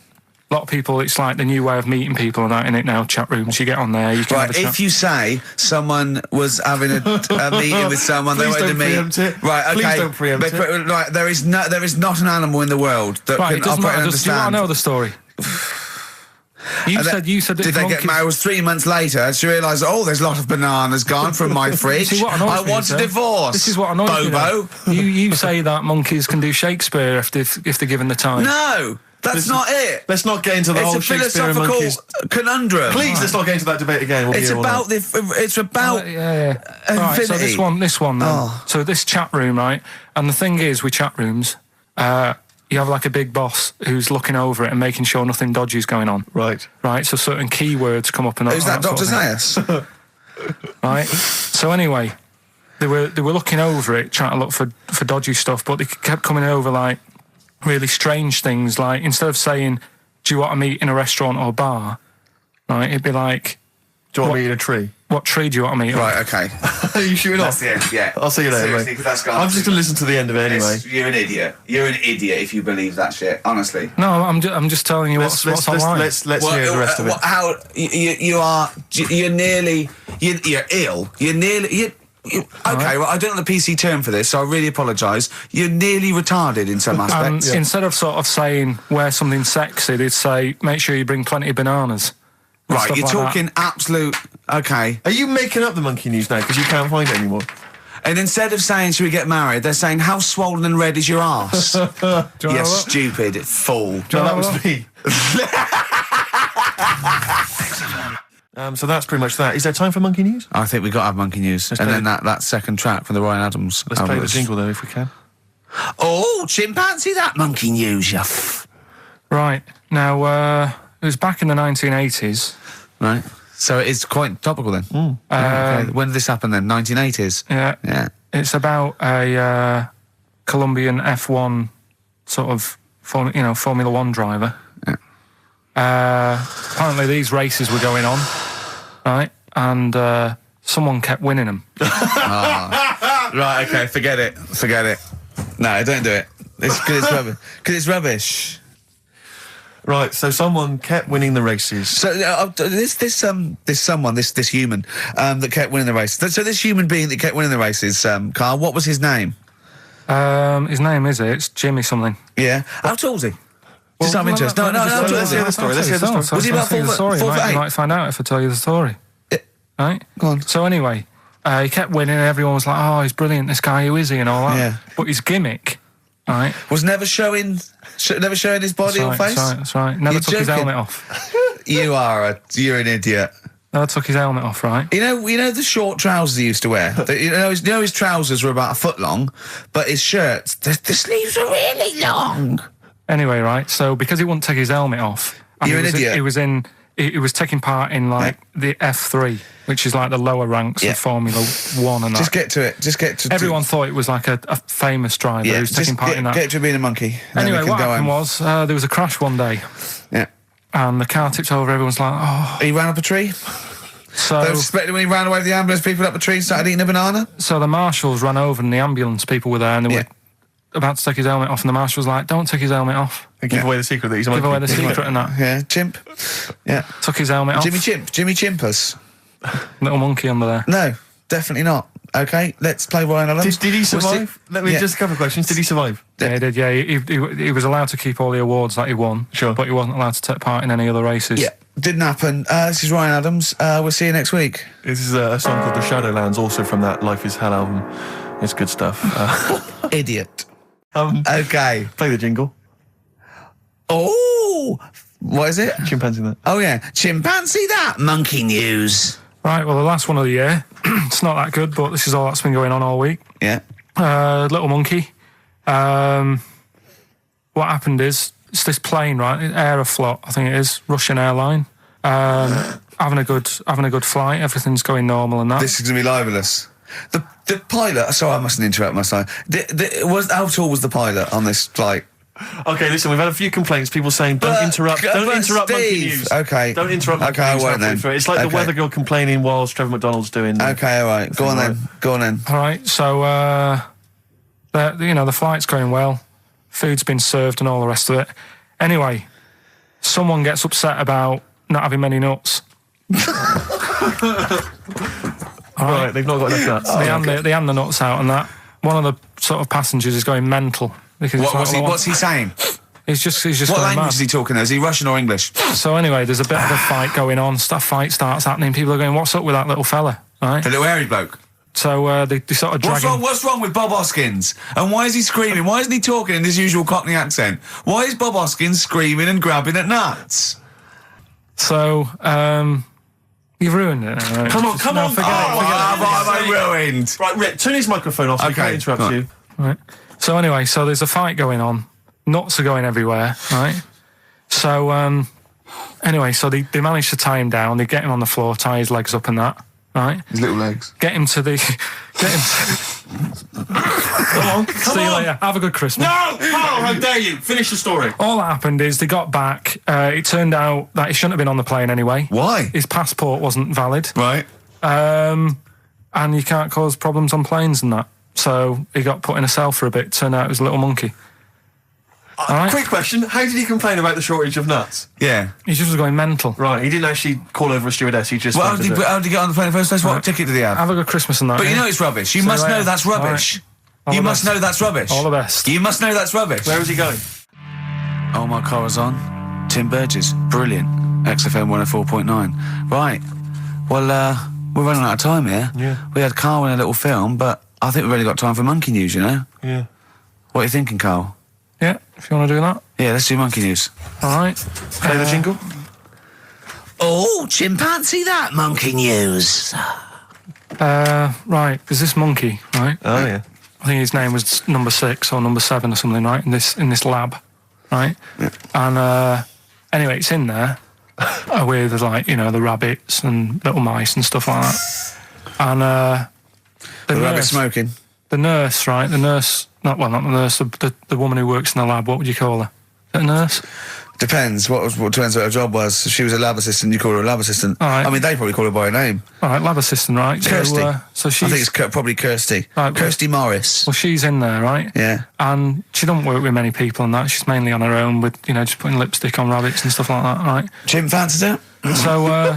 A lot of people, it's like the new way of meeting people and that in it now, chat rooms. You get on there, you can have a chat. If you say someone was having a meeting with someone, they wanted to meet. Right, okay. Please don't preempt it. Right, there is not an animal in the world that can operate and understand. Do you want to know the story? You said did they get married? It was 3 months later. She realised, there's a lot of bananas gone from my fridge. I want a divorce. This is what annoys me. Bobo. You say that monkeys can do Shakespeare if they're given the time. No, that's not it. Let's not get into the whole Shakespeare and monkeys conundrum. Please, let's not get into that debate again. It's about infinity. Right, so this one then. So this chat room, right? And the thing is with chat rooms, you have like a big boss who's looking over it and making sure nothing dodgy is going on. Right. So certain keywords come up and who's that, Dr. Zayas? Right. So anyway, they were looking over it, trying to look for dodgy stuff, but they kept coming over like really strange things. Like instead of saying, "Do you want to meet in a restaurant or bar?" Right, it'd be like, "Do you want to meet in a tree?" What tree do you want to meet? Right, okay. Are you shooting off? That's the end, yeah. I'll see you later, Seriously, mate. That's gone. I'm just going to listen to the end of it anyway. You're an idiot. You're an idiot if you believe that shit, honestly. No, I'm just telling you what's online. Let's hear the rest of it. You're ill. Okay, well, I don't know the PC term for this, so I really apologise. You're nearly retarded in some aspects. Instead of sort of saying, wear something sexy, they'd say, make sure you bring plenty of bananas. Right, you're talking absolute... Okay. Are you making up the monkey news now because you can't find it anymore? And instead of saying, should we get married, they're saying, how swollen and red is your arse? You stupid fool. Do you know that was me? So that's pretty much that. Is there time for monkey news? I think we've got to have monkey news. And then that second track from the Ryan Adams. Let's play the jingle, though, if we can. Oh, chimpanzee that monkey news, you Right. Now, it was back in the 1980s. Right. So it is quite topical then. Okay. When did this happen then? 1980s? Yeah. It's about a Colombian F1 sort of, Formula One driver. Yeah. Apparently these races were going on, right? And someone kept winning them. Right, okay, forget it. No, don't do it. Because it's rubbish. Right, so someone kept winning the races. So this human that kept winning the races. So this human being that kept winning the races, Karl, what was his name? His name is it's Jimmy something. Yeah. How tall's he? Just out of interest. No. Let's hear the story. Let's hear the story. Was he about 4 foot You 8? might find out if I tell you the story. Right? Go on. So anyway, he kept winning and everyone was like, oh, he's brilliant, this guy, who is he, and all that. Yeah. But his gimmick, right? Was never showing his body or face? That's right. Never You're took his joking. helmet off. You're an idiot. Never took his helmet off, right? You know the short trousers he used to wear? His trousers were about a foot long, but his shirts, the sleeves were really long. Anyway, right, so because he wouldn't take his helmet off... and You're an idiot. He was taking part in, like, the F3, which is like the lower ranks of Formula 1 and that. Just get to it. Everyone thought it was like a famous driver who was taking part in that. Get to being a monkey. Anyway, what happened was, there was a crash one day. Yeah. And the car tipped over, everyone's like, oh... He ran up a tree? So... They suspected when he ran away with the ambulance, people up a tree and started eating a banana? So the marshals ran over and the ambulance people were there and they were about to take his helmet off, and the marshal was like, don't take his helmet off. And give away the secret that he's a monkey. Give away the secret and that. Yeah, chimp. Yeah. Took his helmet off. Jimmy Chimpers. Little monkey under there. No, definitely not. Okay, let's play Ryan Adams. Did he survive? Let me just a couple of questions. Did he survive? Yeah, he did, yeah. He was allowed to keep all the awards that he won. Sure. But he wasn't allowed to take part in any other races. Yeah, didn't happen. This is Ryan Adams. We'll see you next week. This is a song called The Shadowlands, also from that Life is Hell album. It's good stuff. Idiot. Okay. Play the jingle. Oh, what is it? Chimpanzee that. Oh, yeah. Chimpanzee that. Monkey news. Right, well, the last one of the year. It's not that good, but this is all that's been going on all week. Yeah. Little monkey. What happened is, it's this plane, right? Aeroflot, I think it is, Russian airline. Having a good flight. Everything's going normal and that. This is going to be libelous. The pilot... Sorry, I mustn't interrupt my side. How tall was the pilot on this flight? Okay, listen, we've had a few complaints. People saying, don't interrupt monkey news. Okay. Don't interrupt monkey news. I won't then. It's like the weather girl complaining whilst Trevor McDonald's doing... Okay, all right. Go on then. All right, so, the flight's going well. Food's been served and all the rest of it. Anyway, someone gets upset about not having many nuts. Right, they've not got enough nuts. They hand the nuts out and that. One of the sort of passengers is going mental. Because What's he saying? He's just What going language mad. is he talking? Is he Russian or English? So anyway, there's a bit of a fight going on. Fight starts happening. People are going, what's up with that little fella? Right? The little hairy bloke. So they sort of drag him. What's wrong with Bob Hoskins? And why is he screaming? Why isn't he talking in his usual Cockney accent? Why is Bob Hoskins screaming and grabbing at nuts? So, you've ruined it. Right? Come on. What have I ruined? Right, Rick, turn his microphone off so we can't interrupt you. Right. So anyway, there's a fight going on. Nuts are going everywhere, right? So, anyway, they manage to tie him down. They get him on the floor, tie his legs up and that, right? His little legs. Get him to... Come See you on. later. Have a good Christmas. No! Carl, how dare you? Finish the story. All that happened is they got back. It turned out that he shouldn't have been on the plane anyway. Why? His passport wasn't valid. Right. And you can't cause problems on planes and that. So he got put in a cell for a bit. Turned out it was a little monkey. Right. Quick question, how did he complain about the shortage of nuts? Yeah. He just was going mental. Right, he didn't actually call over a stewardess, he just... Well, how did he get on the plane in the first place? What ticket did he have? Have a good Christmas and that. But you know it's rubbish. You See must you know later. that's rubbish. All You the must best. know that's rubbish. All the best. You must know that's rubbish. Where is he going? Oh, my car is on. Tim Burgess. Brilliant. XFM 104.9. Right. Well, we're running out of time here. Yeah. We had Carl in a little film, but I think we've only got time for monkey news, you know? Yeah. What are you thinking, Carl? Yeah, if you want to do that. Yeah, let's do monkey news. All right. Play the jingle? Oh, chimpanzee that monkey news. Right, there's this monkey, right? Oh, yeah. I think his name was number 6 or number 7 or something, right? In this lab, right? Yeah. And anyway, it's in there with like the rabbits and little mice and stuff like that. And The rabbit smoking. the nurse, right? The nurse, not the nurse, the woman who works in the lab. What would you call her? Is it a nurse? Depends. What depends what her job was. If she was a lab assistant, you call her a lab assistant. All right. I mean, they probably call her by her name. All right, lab assistant, right? Kirsty. So I she's think it's probably Kirsty. Right, Kirsty Morris. well, she's in there, right? Yeah. And she don't work with many people and that. She's mainly on her own with, just putting lipstick on rabbits and stuff like that, right? Chimp fancies her. So,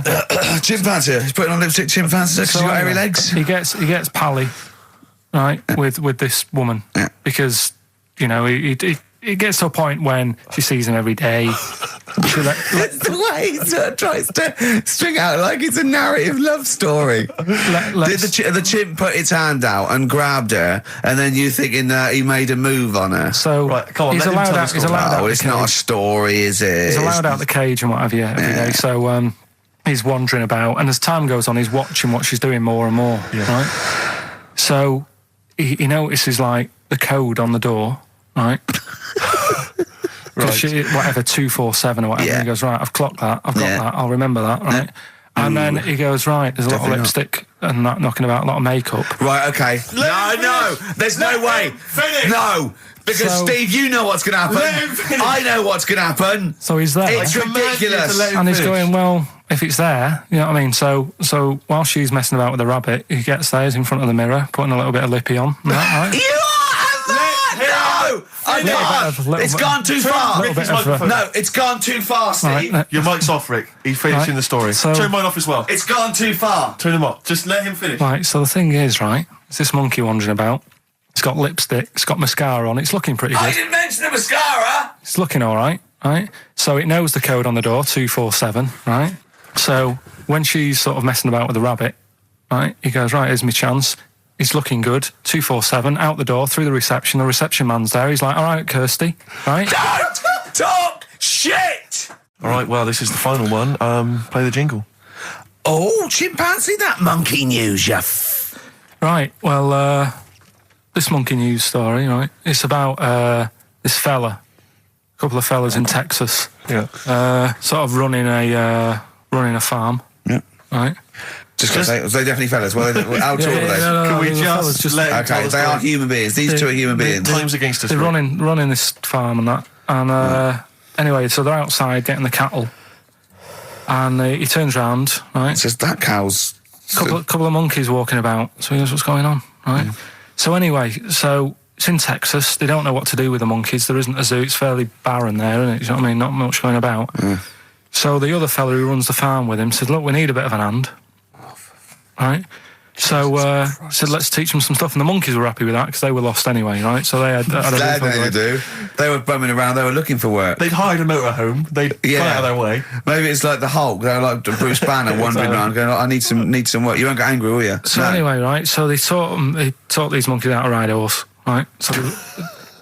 Chimp fancies her. He's putting on lipstick. Chimp fancies her because she's got hairy legs. He gets Pally, right, with this woman. Yeah. Because, you know, it gets to a point when she sees him every day. It's the way he sort of tries to string out like it's a narrative love story. Did the chimp put its hand out and grabbed her, and then you thinking that he made a move on her? So right, come on, he's allowed out. He's allowed out. It's not a story, is it? He's allowed out the cage and what have you every day. So he's wandering about, and as time goes on, he's watching what she's doing more and more. Yeah. Right. So he notices like the code on the door. Right. Right. Whatever, 247 or whatever. Yeah. And he goes, right, I've clocked that. I've got that. I'll remember that, right? And then he goes, right, there's a lot of lipstick and that knocking about, a lot of makeup. Right, okay. No, there's no way. Finish. No, because Steve, you know what's going to happen. I know what's going to happen. So he's there. It's ridiculous. And he's going, well, if it's there, you know what I mean? So while she's messing about with the rabbit, he gets there, he's in front of the mirror, putting a little bit of lippy on. Right? You are no! I can't. It's gone too far. No, it's gone too far, Steve. Right, your mic's off, Rick. He's finishing the story. So- Turn mine off as well. It's gone too far. Turn him off. Just let him finish. Right, so the thing is, right, it's this monkey wandering about. It's got lipstick, it's got mascara on, it's looking pretty I good. didn't mention the mascara. It's looking all right, right? So it knows the code on the door, 247, right? So when she's sort of messing about with the rabbit, right, he goes, right, here's my chance. He's looking good, 247, out the door, through the reception man's there. He's like, all right, Kirsty, right? Don't talk shit. All right, well, this is the final one. Play the jingle. Oh, chimpanzee, that monkey news, Right, well, this monkey news story, right, it's about this fella, a couple of fellas in Texas, sort of running a farm, right? Just because they definitely fellas. Well, how tall are they? Can we just let him tell Okay, the they are story? human beings. These two are human beings. Time's against us. They're Rick. running this farm and that, and anyway, so they're outside getting the cattle, and he turns round, right? It's just that cow's... Couple of monkeys walking about. So he goes, what's going on, right? So anyway, so it's in Texas. They don't know what to do with the monkeys. There isn't a zoo. It's fairly barren there, isn't it? You know what I mean? Not much going about. So the other fella who runs the farm with him said, look, we need a bit of an hand. Right? So said, let's teach them some stuff. And the monkeys were happy with that because they were lost anyway, right? So they had They had do. They were bumming around. They were looking for work. They'd hired a motorhome. They'd gone out of their way. Maybe it's like the Hulk. They're like Bruce Banner wandering around going, I need some work. You won't get angry, will you? So anyway, right? So they taught these monkeys how to ride a horse, right? So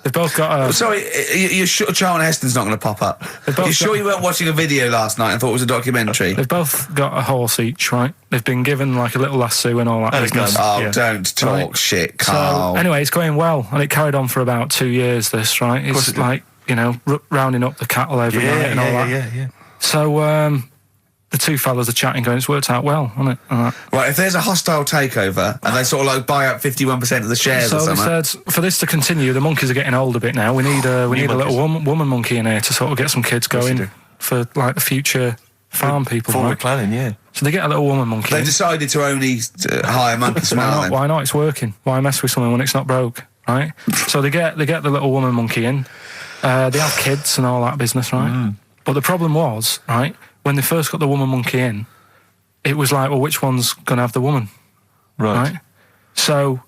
they've both got a... Sorry, you're sure Charlton Heston's not going to pop up? You're sure you weren't watching a video last night and thought it was a documentary? They've both got a horse each, right? They've been given like a little lasso and all that business. Oh, don't talk shit, Carl. So anyway, it's going well, and it carried on for about 2 years, this, right? It's like, you know, rounding up the cattle every night and all that. Yeah. So the two fellas are chatting, going, it's worked out well, hasn't it? Right, if there's a hostile takeover and they sort of like buy up 51% of the shares or something... So they said, for this to continue, the monkeys are getting old a bit now. We need a little woman monkey in here to sort of get some kids going for like the future farm people. Forward planning, yeah. So they get a little woman monkey. They decided to only hire monkey smile then. Why not? It's working. Why mess with something when it's not broke, right? So they get the little woman monkey in. They have kids and all that business, right? But the problem was, right, when they first got the woman monkey in, it was like, well, which one's going to have the woman? Right? So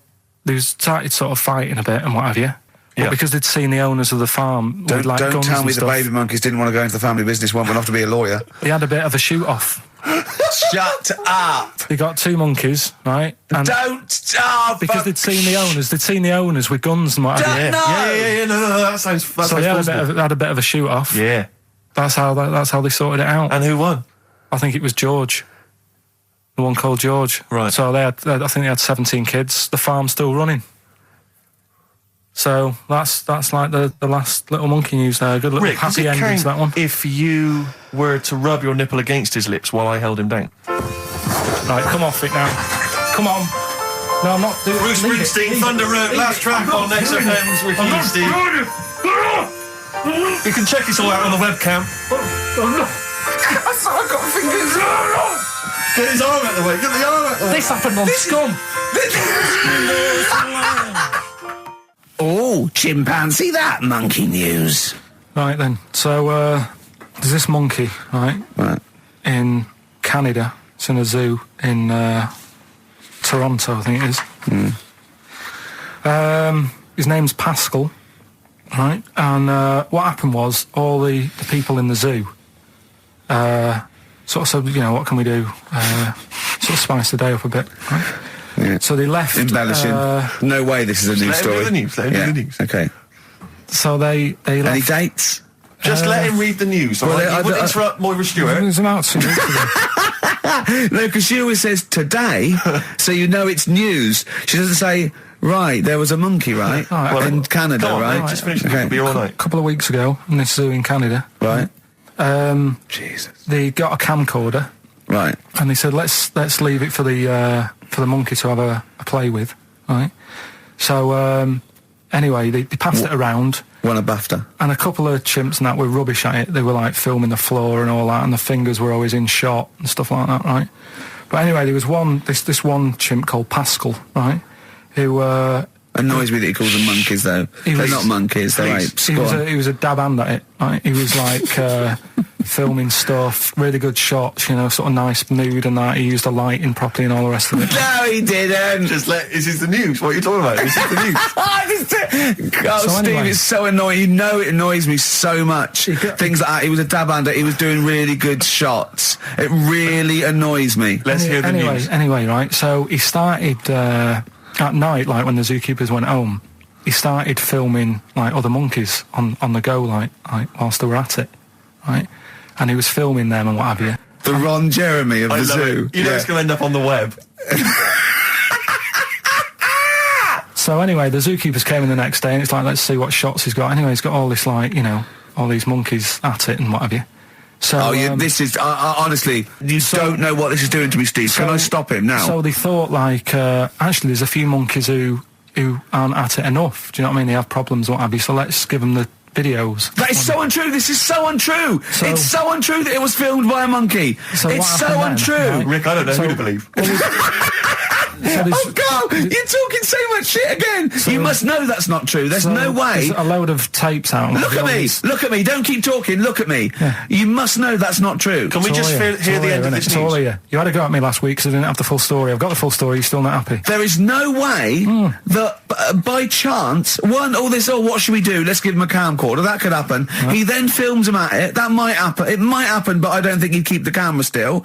they started sort of fighting a bit and what have you. But because they'd seen the owners of the farm with like Don't guns tell me and the baby monkeys didn't want to go into the family business, one went off to be a lawyer. They had a bit of a shoot-off. Shut up! They got two monkeys, right? And Don't stop! because they'd seen the owners with guns and what have you. No, that sounds So they had a bit of a shoot-off. Yeah. That's how they sorted it out. And who won? I think it was George. The one called George. Right. So I think they had 17 kids. The farm's still running. So that's like the last little monkey news there. Good little Rick, happy ending to that one. If you were to rub your nipple against his lips while I held him down. Right, come off it now. Come on. No, I'm not doing Bruce Springsteen, Thunder Road, last track on XFM's with you, Steve. You can check this all out on the webcam. I've got fingers. Get his arm out the way. Get the arm out the way. This happened on Scum. Oh, chimpanzee, that monkey news. Right then. So there's this monkey, right, in Canada. It's in a zoo in Toronto, I think it is. His name's Pascal, right? And what happened was all the people in the zoo sort of said, you know, what can we do? Sort of spice the day up a bit, right? Yeah. So they left... Embellishing. No way this is a news story. Let him do the news. Okay. So they left... Any dates? Just let him read the news, all right? You wouldn't interrupt Moira Stewart. It was about 2 weeks ago. No, because she always says today, so you know it's news. She doesn't say, right, there was a monkey, right? In Canada, come on, right? Mate, just finish the beer all night. A couple of weeks ago, in this zoo in Canada. Right. Jesus. They got a camcorder. Right. And they said, let's leave it for the monkey to have a play with, right? So, anyway, they passed it around. Won a BAFTA. And a couple of chimps and that were rubbish at it. They were like filming the floor and all that, and the fingers were always in shot and stuff like that, right? But anyway, there was this one chimp called Pascal, right? Who annoys me that he calls them monkeys, though. They're not monkeys, they're apes. He was a dab hand at it, right? He was like filming stuff, really good shots, you know, sort of nice mood and that. He used the lighting properly and all the rest of it. No, he didn't. This is the news. What are you talking about? This is the news. Steve, anyway. it's so annoying. You know it annoys me so much. Things like that. He was a dab hand. He was doing really good shots. It really annoys me. Let's hear the news. Anyway, right, so he started, at night, like when the zookeepers went home, he started filming, like, other monkeys on the go, like whilst they were at it, right? And he was filming them and what have you. The Ron Jeremy of the zoo. You know it's going to end up on the web. So anyway, the zookeepers came in the next day and it's like, let's see what shots he's got. Anyway, he's got all this, like, you know, all these monkeys at it and what have you. So, this is, honestly, you don't know what this is doing to me, Steve. Can I stop him now? So they thought, like, actually there's a few monkeys who aren't at it enough. Do you know what I mean? They have problems, what have you. So let's give them the videos. That is so untrue. This is so untrue. It's so untrue that it was filmed by a monkey. It's so untrue. Right? Rick, I don't know who to believe. Oh, Carl, you're talking so much shit again. You must know that's not true. There's no way. There's a load of tapes out. Look at me. Don't keep talking. Look at me. Yeah. You must know that's not true. Can we just hear the end of this news? You had a go at me last week because I didn't have the full story. I've got the full story. You're still not happy. There is no way that by chance, what should we do? Let's give him a camcorder. That could happen. Right. He then films him at it. That might happen. It might happen, but I don't think he'd keep the camera still.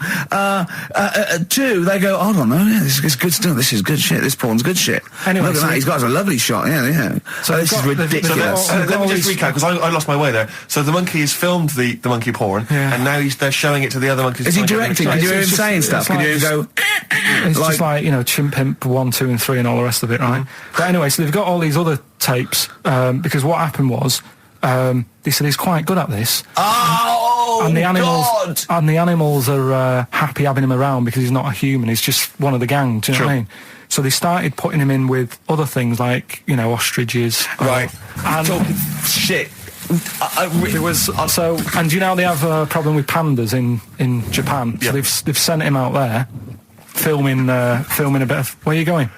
Two, they go, I don't know. Yeah, this is good stuff. This is good shit. This porn's good shit. Anyway, look at that. He's got a lovely shot. Yeah. So this is ridiculous. Let me just recap because I lost my way there. So the monkey has filmed the monkey porn, and now they're showing it to the other monkeys. Is he directing? Can you hear him saying stuff? Can you hear him go? It's just like, you know, Chimp Pimp 1, 2, and 3, and all the rest of it, right? But anyway, so they've got all these other tapes because what happened was they said he's quite good at this. And the animals are happy having him around because he's not a human. He's just one of the gang. Do you know what I mean? So they started putting him in with other things like, you know, ostriches. Right. And talking shit. There was also, and you know they have a problem with pandas in Japan. So they've sent him out there, filming a bit of. Where are you going?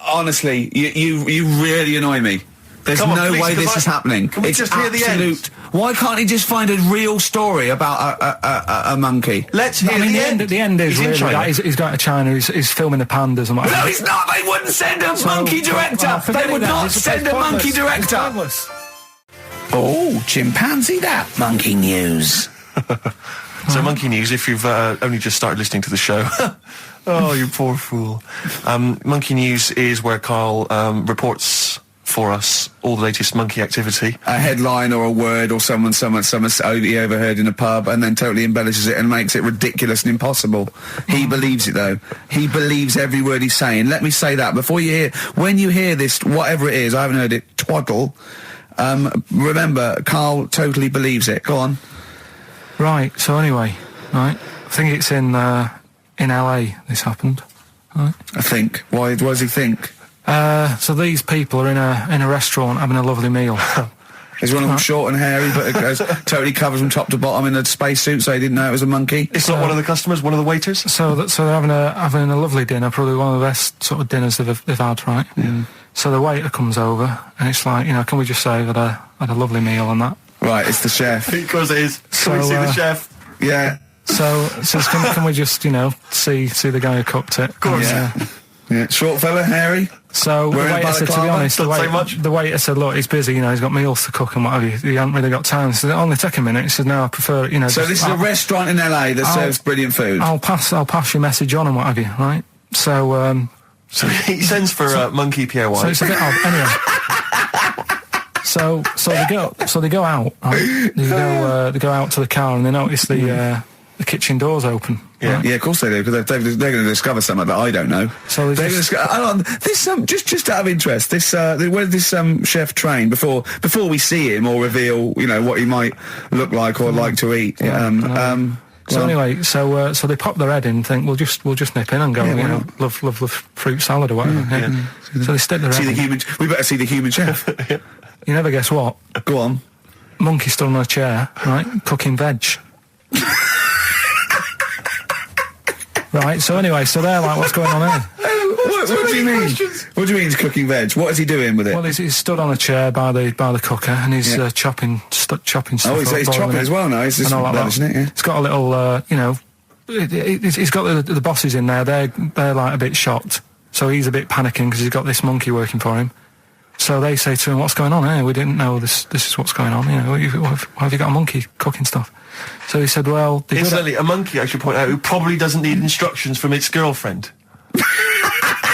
Honestly, you really annoy me. There's no way this is happening. Can we just hear the end? Why can't he just find a real story about a monkey? Let's hear the end. The end is really that he's going to China. He's filming the pandas and what. No, he's not. They wouldn't send a monkey director. They would not send a monkey director. Oh, chimpanzee that monkey news. So monkey news. If you've only just started listening to the show. Oh, you poor fool. Monkey news is where Karl reports for us all the latest monkey activity. A headline or a word or someone he overheard in a pub and then totally embellishes it and makes it ridiculous and impossible. He believes it though. He believes every word he's saying. Let me say that before when you hear this, whatever it is, I haven't heard it, twaddle, remember, Karl totally believes it. Go on. Right, so anyway, right, I think it's in LA this happened. Right. I think. Why does he think? So these people are in a restaurant having a lovely meal. Is one of them short and hairy, but it goes, totally covers from top to bottom in a spacesuit, so he didn't know it was a monkey? It's not one of the customers, one of the waiters? So they're having a lovely dinner, probably one of the best sort of dinners they've had, right? Mm. So the waiter comes over, and it's like, you know, can we just say that I had a lovely meal and that? Right, it's the chef. Because it is. Can we see the chef? Yeah. So can we just, you know, see the guy who cooked it? Of course. Yeah. Short fella, hairy. So the Wearing a waiter said, to be balaclava? honest, Doesn't say much. the waiter said, look, he's busy, he's got meals to cook and what have you. He hasn't really got time. He said, only take a minute. He said, no, I prefer, So this is a restaurant in LA that serves brilliant food. I'll pass your message on and what have you, right? So, So he sends for Monkey Pierre so it's a bit odd. Anyway. So they go out, right? They go out to the car and they notice the kitchen door's open. Yeah. Right? Yeah, of course they do, because they're going to discover something that I don't know. So they're going to discover. Just out of interest, where did this chef train before we see him or reveal, what he might look like or like to eat? So anyway, so they pop their head in and think, we'll just nip in and go, love fruit salad or whatever. Yeah. So they stick their head in. We better see the human chef. You never guess what? Go on. Monkey stood on a chair, right, cooking veg. Right, so anyway, so they're like, what's going on here? What do you mean? What do you mean he's cooking veg? What is he doing with it? Well, he's stood on a chair by the cooker and he's chopping stuff. Oh, he's chopping as well now. He's just relishing it, yeah. It's got a little, he's got the bosses in there. They're like a bit shocked. So he's a bit panicking because he's got this monkey working for him. So they say to him, what's going on here? We didn't know this is what's going on. Why have you got a monkey cooking stuff? So he said, well... Incidentally, a monkey, I should point out, who probably doesn't need instructions from its girlfriend.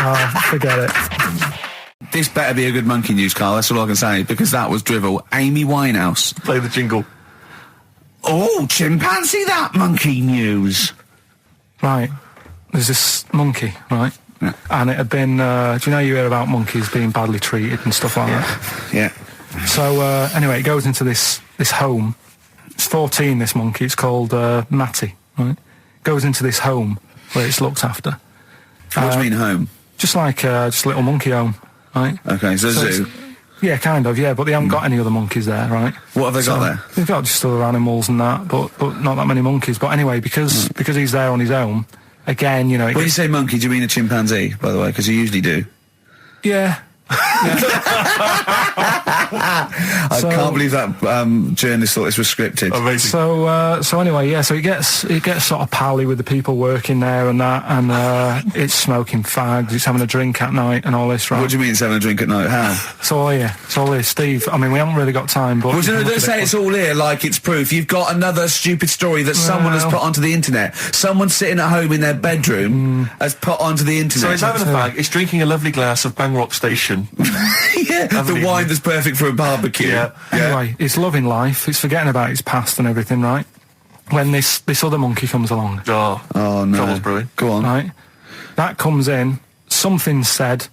Oh, forget it. This better be a good monkey news, Carl. That's all I can say, because that was drivel. Amy Winehouse. Play the jingle. Oh, chimpanzee that monkey news. Right. There's this monkey, right? Yeah. And it had been... do you hear about monkeys being badly treated and stuff like that? Yeah. So, anyway, it goes into this home. It's 14, this monkey. It's called Matty, right? Goes into this home where it's looked after. What do you mean home? Just like just a little monkey home, right? Okay, so zoo. Yeah, kind of, yeah, but they haven't got any other monkeys there, right? What have they got there? They've got just other animals and that, but not that many monkeys. But anyway, because he's there on his own, again, When you say monkey, do you mean a chimpanzee, by the way? Because you usually do. Yeah. I can't believe that journalist thought this was scripted. Amazing. So anyway, yeah. So he gets sort of pally with the people working there and that, and it's smoking fags. It's having a drink at night and all this, right? What do you mean it's having a drink at night? How? It's all here, Steve. I mean, we haven't really got time, but Well, don't say it's all here like it's proof. You've got another stupid story that someone has put onto the internet. Someone sitting at home in their bedroom has put onto the internet. So he's having a fag. He's drinking a lovely glass of Bang Rock Station. Yeah, the wine that's perfect for a barbecue. Yeah. Anyway, it's loving life. It's forgetting about its past and everything, right? When this other monkey comes along, Oh no. Trouble's brewing. Go on. right? That comes in. Something said.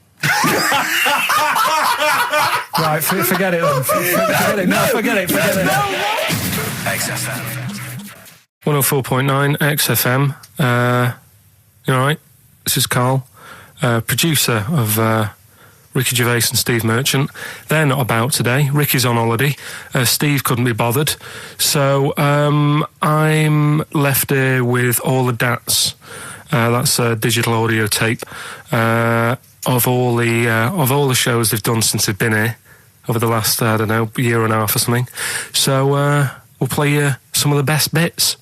Right, forget it then. Forget it. No, forget it. XFM. 104.9 XFM. You alright? This is Carl, producer of Ricky Gervais and Steve Merchant. They're not about today. Ricky's on holiday. Steve couldn't be bothered. So I'm left here with all the DATs. That's a digital audio tape of all the shows they've done since they've been here over the last, I don't know, year and a half or something. So we'll play you some of the best bits.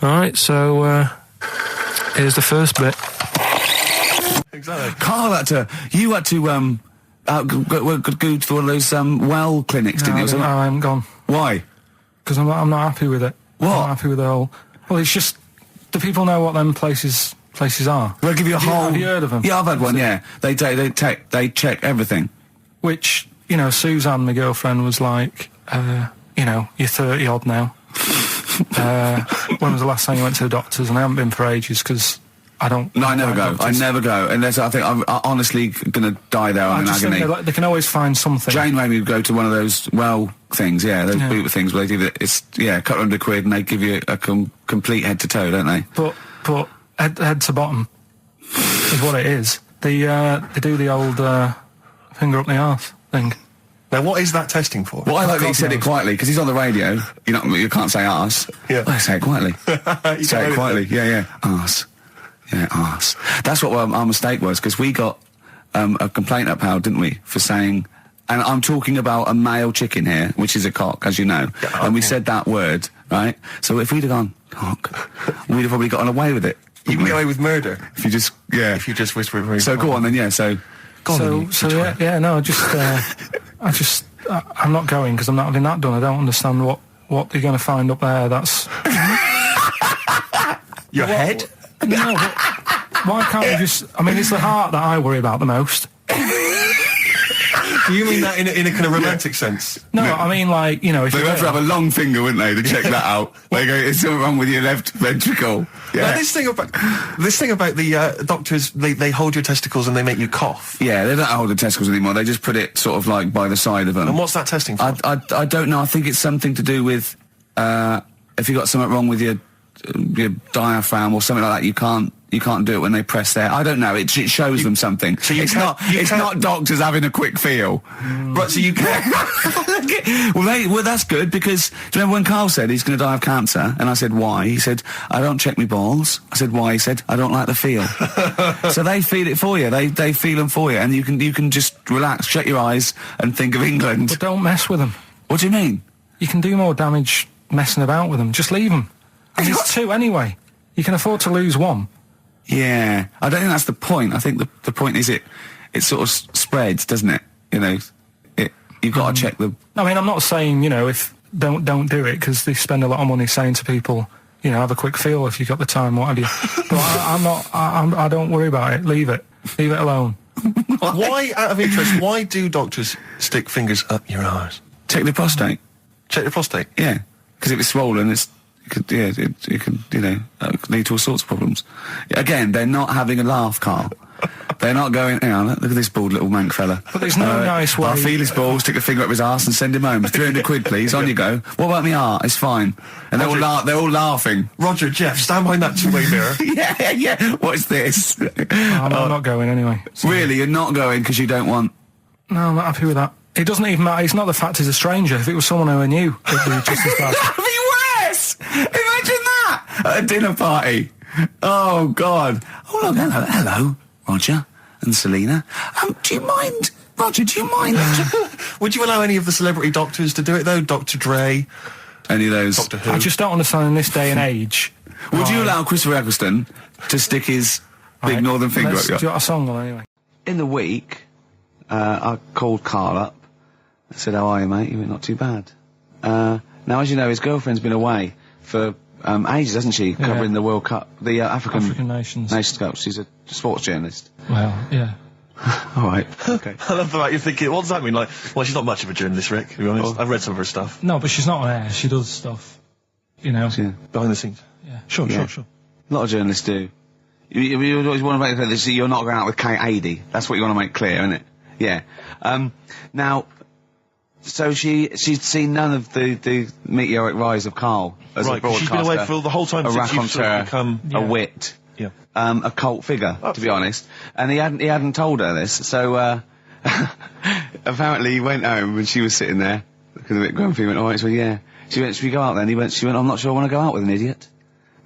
Alright, so here's the first bit. Exactly. Carl you had to go to one of those well clinics, didn't you? No, I haven't gone. Why? Because I'm not happy with it. What? I'm not happy with the whole... Well, it's just... Do people know what them places are? They'll give you a whole... Have you heard of them? Yeah, I've had one, yeah. They check everything. Which, Suzanne, my girlfriend, was like, you're 30 odd now. When was the last time you went to the doctors? And I haven't been for ages because I don't... No, I never go. Doctors. I never go. Unless I think I'm honestly going to die there. I'm in agony. Think they can always find something. Jane made me go to one of those things, those boot things where they do it's couple £100 and they give you a complete head to toe, don't they? But head to bottom is what it is. They do the old finger up the arse thing. Now, what is that testing for? Well, I like that he said it quietly, because he's on the radio. You can't say arse. Yeah. I say it quietly. Say it quietly. Yeah. Arse. Yeah, arse. That's what our mistake was, because we got a complaint upheld, didn't we, for saying... And I'm talking about a male chicken here, which is a cock, as you know. Yeah, and we said that word, right? So if we'd have gone, cock, we'd have probably gotten away with it. You can get away with murder If you just, yeah. if you just whisper it very So go on then, yeah, so... I'm not going because I'm not having that done. I don't understand what you're going to find up there. That's Your head? no. But why can't you just? I mean, it's the heart that I worry about the most. Do you mean that in a kind of romantic sense? No, I mean like if They'd you have to have a long finger, wouldn't they, to check that out? They go, "Is something wrong with your left ventricle?" Yeah, Now, this thing about the doctors, they hold your testicles and they make you cough. yeah. They don't hold the testicles anymore. They just put it sort of like by the side of them. And what's that testing for? I don't know. I think it's something to do with if you got something wrong with your diaphragm or something like that. You can't do it when they press there. I don't know. It shows them something. So you it's can't- not. you It's can't- not doctors having a quick feel. Right, so you can't... Well, that's good because do you remember when Karl said he's going to die of cancer? And I said why? He said I don't check my balls. I said why? He said I don't like the feel. So they feel it for you. They feel them for you, and you can just relax, shut your eyes, and think of England. but don't mess with them. What do you mean? You can do more damage messing about with them. Just leave them. And it's two anyway. You can afford to lose one. Yeah, I don't think that's the point. I think the point is it sort of spreads, doesn't it? You've got to check the. I mean, I'm not saying if don't do it because they spend a lot of money saying to people, have a quick feel if you got the time, what have you. But I don't worry about it. Leave it alone. Why, out of interest, why do doctors stick fingers up your arse? Check the prostate. Check the prostate. Yeah, because if it's swollen, it could lead to all sorts of problems. Again, they're not having a laugh, Karl. They're not going, hang on, look at this bald little mank fella. But there's no nice way. I'll feel his balls, stick a finger up his arse and send him home. 300 quid, please, on you go. What about me art? It's fine. And they're all laughing. Roger, Jeff, stand behind that two-way mirror. Yeah. What's this? I'm not going anyway. Really, you're not going because you don't want... No, I'm not happy with that. It doesn't even matter. It's not the fact he's a stranger. If it was someone who I knew, it'd be just as bad. That'd be worse! Imagine that! At a dinner party. Oh, God. Oh, look, hello, Roger and Selena. Do you mind, Roger, Would you allow any of the celebrity doctors to do it, though? Dr. Dre, any of those? Doctor Who? I just don't understand in this day and age. Would you allow Christopher Eccleston to stick his big northern finger up Let's your... do a song on anyway. In the week, I called Karl up. I said, how are you, mate? He went, not too bad. Now, as you know, his girlfriend's been away for ages, hasn't she? Covering the World Cup, the African Nations Cup. She's a sports journalist. Well, yeah. All right. Okay. I love the fact you're thinking, what does that mean? Like, well, she's not much of a journalist, Rick, to be honest. I've read some of her stuff. No, but she's not on air. She does stuff, Yeah. Behind the scenes. Yeah. Sure. A lot of journalists do. You always want to make clear that you're not going out with Kate Adie. That's what you want to make clear, isn't it? Yeah. Now, so she'd seen none of the meteoric rise of Karl as a Right, 'cause broadcaster. she's been away for the whole time a since you've sort of raconteur, become... a wit, Yeah. a cult figure, to be honest. And he hadn't told her this, so apparently he went home and she was sitting there, looking a bit grumpy. He went, all right, so yeah. She went, should we go out then? She went, I'm not sure I want to go out with an idiot.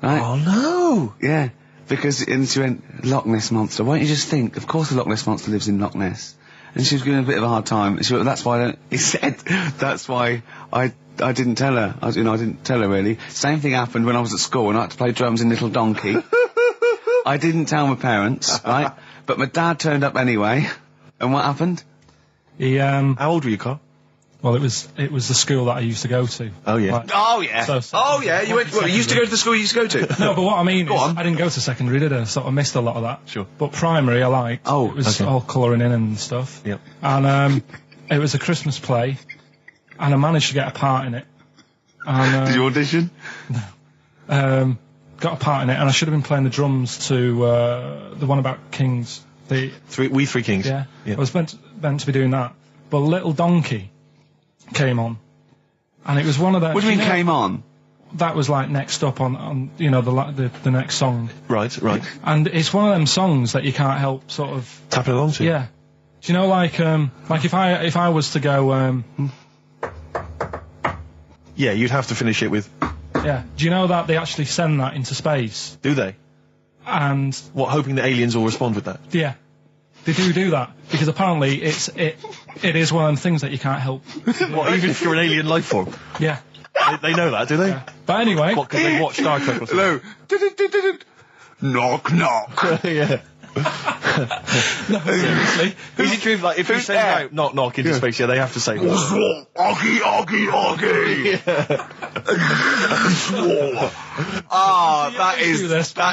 Right? Oh, no! Yeah, and she went, Loch Ness Monster. Why don't you just think, of course the Loch Ness Monster lives in Loch Ness. And she was giving a bit of a hard time. She went, that's why I didn't tell her. I didn't tell her really. Same thing happened when I was at school and I had to play drums in Little Donkey. I didn't tell my parents, right? But my dad turned up anyway. And what happened? He How old were you, Carl? Well, it was the school that I used to go to. Oh, yeah. Like, Oh yeah. You went. Well, you used to go to the school you used to go to. no, but what I mean is, on. I didn't go to secondary, did I? So I missed a lot of that. Sure. But primary, I liked. Oh, it was okay. all colouring in and stuff. Yep. And it was a Christmas play, and I managed to get a part in it. And, Did you audition? got a part in it, and I should have been playing the drums to the one about Kings. We Three Kings. Yeah. I was meant to be doing that, but Little Donkey came on, and it was one of the. What do you mean came on? That was like next up on the next song, Right. and it's one of them songs that you can't help sort of. Tapping along to. Yeah. Do you know like if I was to go Yeah, you'd have to finish it with... yeah. Do you know that they actually send that into space? Do they? And What, hoping that aliens will respond with that? yeah, they do that because apparently it is one of them things that you can't help. What, even if you're an alien life form? Yeah. They know that, do they? But anyway, What, because they watch Star Trek or something? Hello. knock, knock. Yeah. No, seriously. Is it true, like, if you say out, knock, knock into space, they have to say that? Oggy, oggy, oggy. Oh, that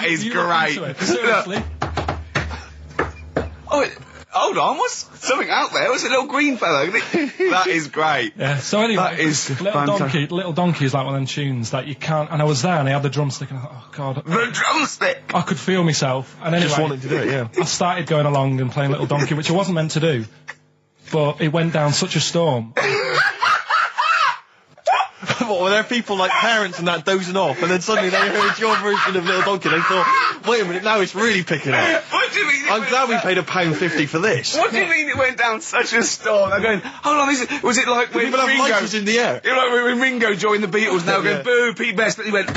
is great. Seriously. Oh, hold on, what's something out there? Was a little green fellow? That is great. Yeah, so anyway, That is Little Donkey is like one of them tunes that you can't, and I was there and I had the drumstick and I thought, oh god. The drumstick! I could feel myself, and anyway. Just wanted to do it, yeah. I started going along and playing Little Donkey, which I wasn't meant to do, but it went down such a storm. What, were there people like parents and that dozing off, and then suddenly they heard your version of Little Donkey, they thought, wait a minute, now it's really picking up. What do you mean? I'm glad we paid £1.50 for this. What do you mean it went down such a storm? They're going, hold on, was it like when People have Ringo... lighters in the air. You know, like when Ringo joined the Beatles, now going, boo, Pete Best, but he went...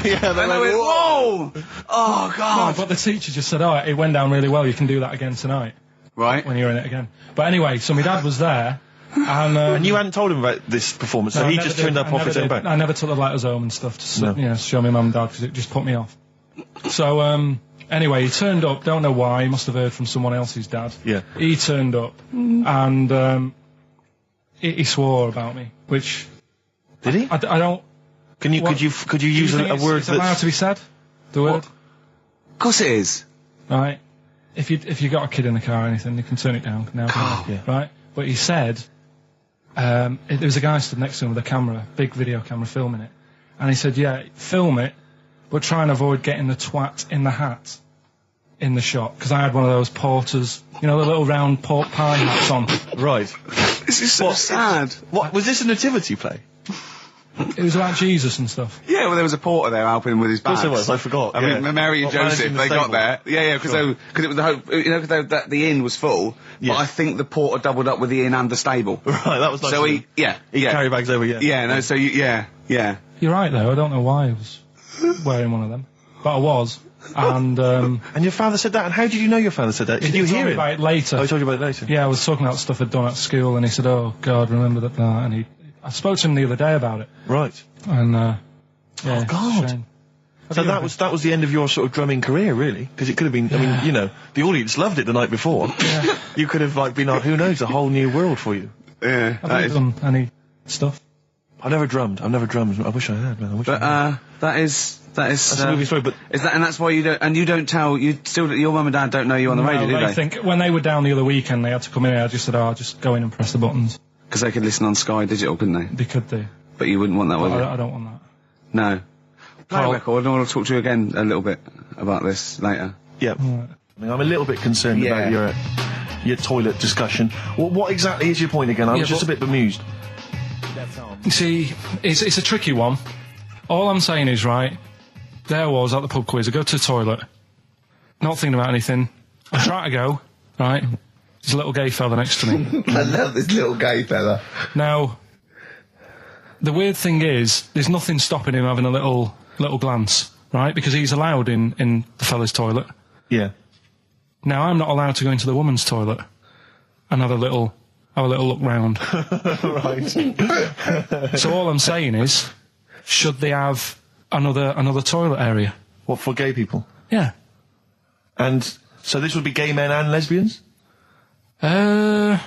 Yeah, and they went, whoa! Oh, No, God. but the teacher just said, oh, it went down really well, you can do that again tonight, Right. when you're in it again. But anyway, so my dad was there, and... And you hadn't told him about this performance, so No, he I just never turned did. up off his own back. I never took the letters home and stuff to No. show my mum and dad because it just put me off. So anyway, he turned up. Don't know why. He must have heard from someone else's dad. Yeah. He turned up and he swore about me, which Did he? I don't. Could you use do you think a word it's allowed that's... to be said? The word, Of course it is. right? If you got a kid in the car or anything, you can turn it down now. Yeah. Right? But he said. There was a guy stood next to him with a camera, big video camera, filming it. And he said, yeah, film it, but try and avoid getting the twat in the hat in the shot. Because I had one of those porters, you know, the little round pork pie hats on. Right. This is so sad. What, was this a nativity play? It was about Jesus and stuff. Yeah, well, there was a porter there helping him with his Of course bags. there was, I forgot. I mean, Mary and What, Joseph, managing the they got stable? there. Yeah, because it was the hope, you know, because the inn was full. Yeah. But I think the porter doubled up with the inn and the stable. Right, that was nice. So of he, him. yeah, He carry bags over, yeah. Yeah, no, so yeah. You're right, though. I don't know why I was wearing one of them. But I was. And, And your father said that, and how did you know your father said that? Did you he told hear me it? about it later. Oh, he told you about it later? Yeah, I was talking about stuff I'd done at school, and he said, oh, God, remember that. And I spoke to him the other day about it. Right. And, yeah, Oh, God. shame. So that was the end of your sort of drumming career, really? Because it could have been, I mean, you know, the audience loved it the night before. Yeah. You could have, like, been, who knows, a whole new world for you. Yeah. I've never done any stuff. I've never drummed. I wish I had, man. That is. That's a movie story, but... Is that, and that's why you don't tell, your mum and dad don't know you on the radio, do they they? think, when they were down the other weekend, they had to come in, I just said, I'll just go in and press the buttons. Because they could listen on Sky Digital, couldn't they? They could do. But you wouldn't want that, would you? I don't want that. No. Play a Carl- record, and I want to talk to you again a little bit about this later. Yeah. I mean, I'm a little bit concerned Yeah. about your toilet discussion. What exactly is your point again? I was just a bit bemused. You see, it's a tricky one. All I'm saying is, right, there I was at the pub quiz, I go to the toilet, not thinking about anything, I try to go, right, there's a little gay fella next to me. I love this little gay fella. Now, the weird thing is, there's nothing stopping him having a little glance, right, because he's allowed in the fella's toilet. Yeah. Now, I'm not allowed to go into the woman's toilet and have a little look round. Right. So all I'm saying is, should they have another toilet area? What, for gay people? Yeah. And so this would be gay men and lesbians? Is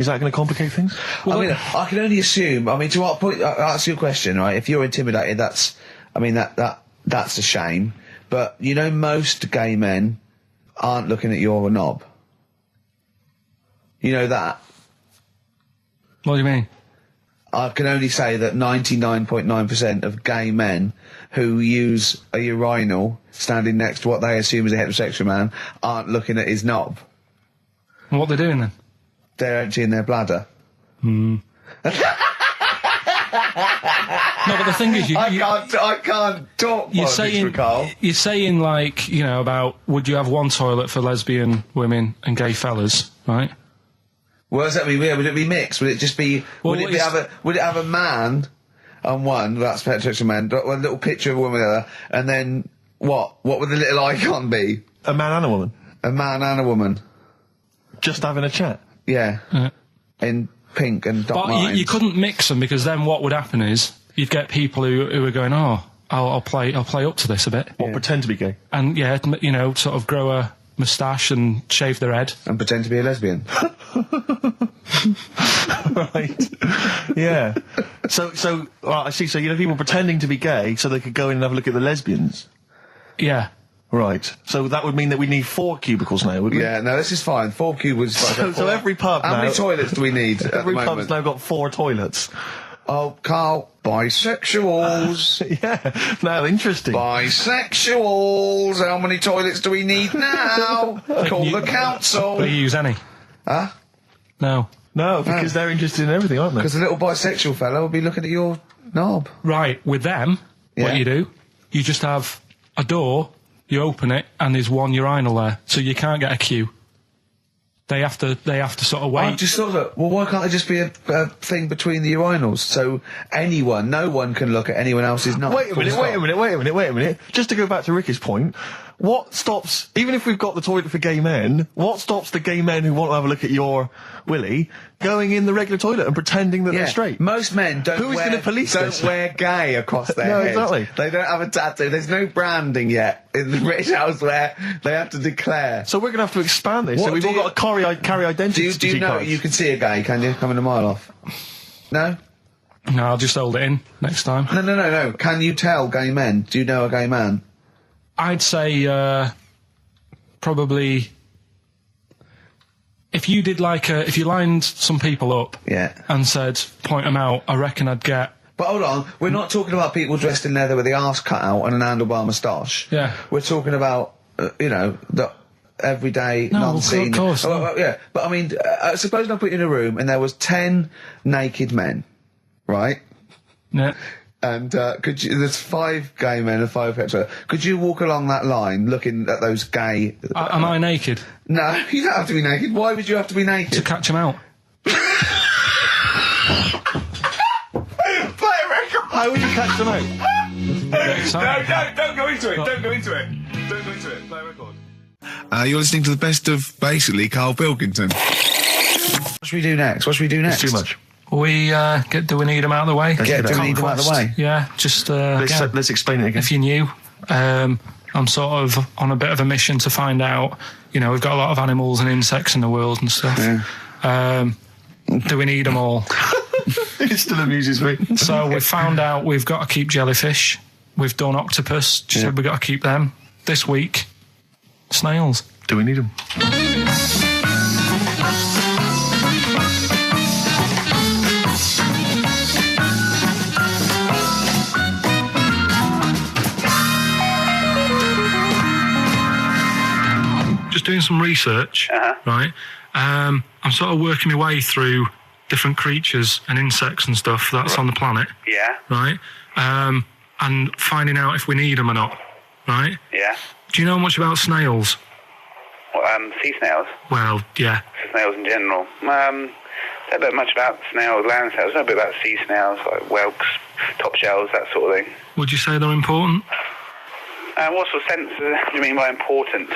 that going to complicate things? I mean, I can only assume. I mean, to what point? Ask your question, right? If you're intimidated, that's a shame. But you know, most gay men aren't looking at your knob. You know that. What do you mean? I can only say that 99.9% of gay men who use a urinal standing next to what they assume is a heterosexual man aren't looking at his knob. And what they're doing then? They're emptying their bladder. No, but the thing is, I can't talk politics with Carl. you're saying, like, you know, about would you have one toilet for lesbian women and gay fellas, right? What does that mean? Would it be mixed? Would it just be? Well, would it have a man on one? That's heterosexual man. A little picture of a woman on the other, and then what? What would the little icon be? A man and a woman? A man and a woman. Just having a chat? Yeah. In pink and Doc But Martens. you couldn't mix them, because then what would happen is you'd get people who are going, oh, I'll play up to this a bit. What, pretend to be gay? And yeah, you know, sort of grow a moustache and shave their head. And pretend to be a lesbian. Right. Yeah. So, I see. So, you know, people pretending to be gay so they could go in and have a look at the lesbians. Yeah. Right. So that would mean that we need 4 cubicles now, wouldn't we? Yeah, no, this is fine. 4 cubicles. So every pub How now... many toilets do we need at the Every moment? pub's now got 4 toilets. Oh, Carl, bisexuals. Yeah. Now, interesting. Bisexuals. How many toilets do we need now? Call the council. Do you use any? Huh? No. No, because they're interested in everything, aren't they? Because the little bisexual fella will be looking at your knob. Right, with them, Yeah. what you do, you just have a door, you open it, and there's one urinal there, so you can't get a queue. They have to sort of wait. I just thought that, well, why can't there just be a thing between the urinals so no one can look at anyone else's knob? Wait a minute. Just to go back to Ricky's point, what stops, even if we've got the toilet for gay men, what stops the gay men who want to have a look at your willy going in the regular toilet and pretending that they're straight? Most men don't Who is gonna police this? wear gay across their No, head. exactly. They don't have a tattoo. There's no branding yet in the British house where they have to declare. So we're going to have to expand this. What So we've do all you- got to carry identity Do you know cards. you can see a gay, can you? Coming a mile off. No? No, I'll just hold it in next time. No. Can you tell gay men? Do you know a gay man? I'd say probably if you did if you lined some people up Yeah. and said point them out, I reckon I'd get. But hold on, we're not talking about people dressed in leather with the arse cut out and an handlebar moustache. Yeah. We're talking about, the everyday, No, non-seen... of course, no. well, yeah, but I mean, suppose I put you in a room and there was 10 naked men, right? Yeah. And there's 5 gay men and 5 hetero. Could you walk along that line looking at those gay... Am I naked No, you don't have to be naked. Why would you have to be naked? to catch them out? How would you catch them out? Don't go into it. Don't go into it. Play a record. You're listening to the best of, basically, Karl Pilkington. What should we do next? It's too much. We do we need them out of the way? Do we need them out of the way? Yeah, just again, Let's explain it again. if you're new, I'm sort of on a bit of a mission to find out. You know, we've got a lot of animals and insects in the world and stuff. Yeah. Do we need them all? It still amuses me. So we've found out we've got to keep jellyfish. We've done octopus. Just said we've got to keep them. This week, snails. Do we need them? Just doing some research, right? I'm sort of working my way through different creatures and insects and stuff that's on the planet. Yeah, Right? And finding out if we need them or not. Right? yeah. Do you know much about snails? Well, sea snails, Well, yeah. snails in general. Don't know much about snails, land snails. Know a bit about sea snails, like whelks, top shells, that sort of thing. Would you say they're important? What sort of sense do you mean by important?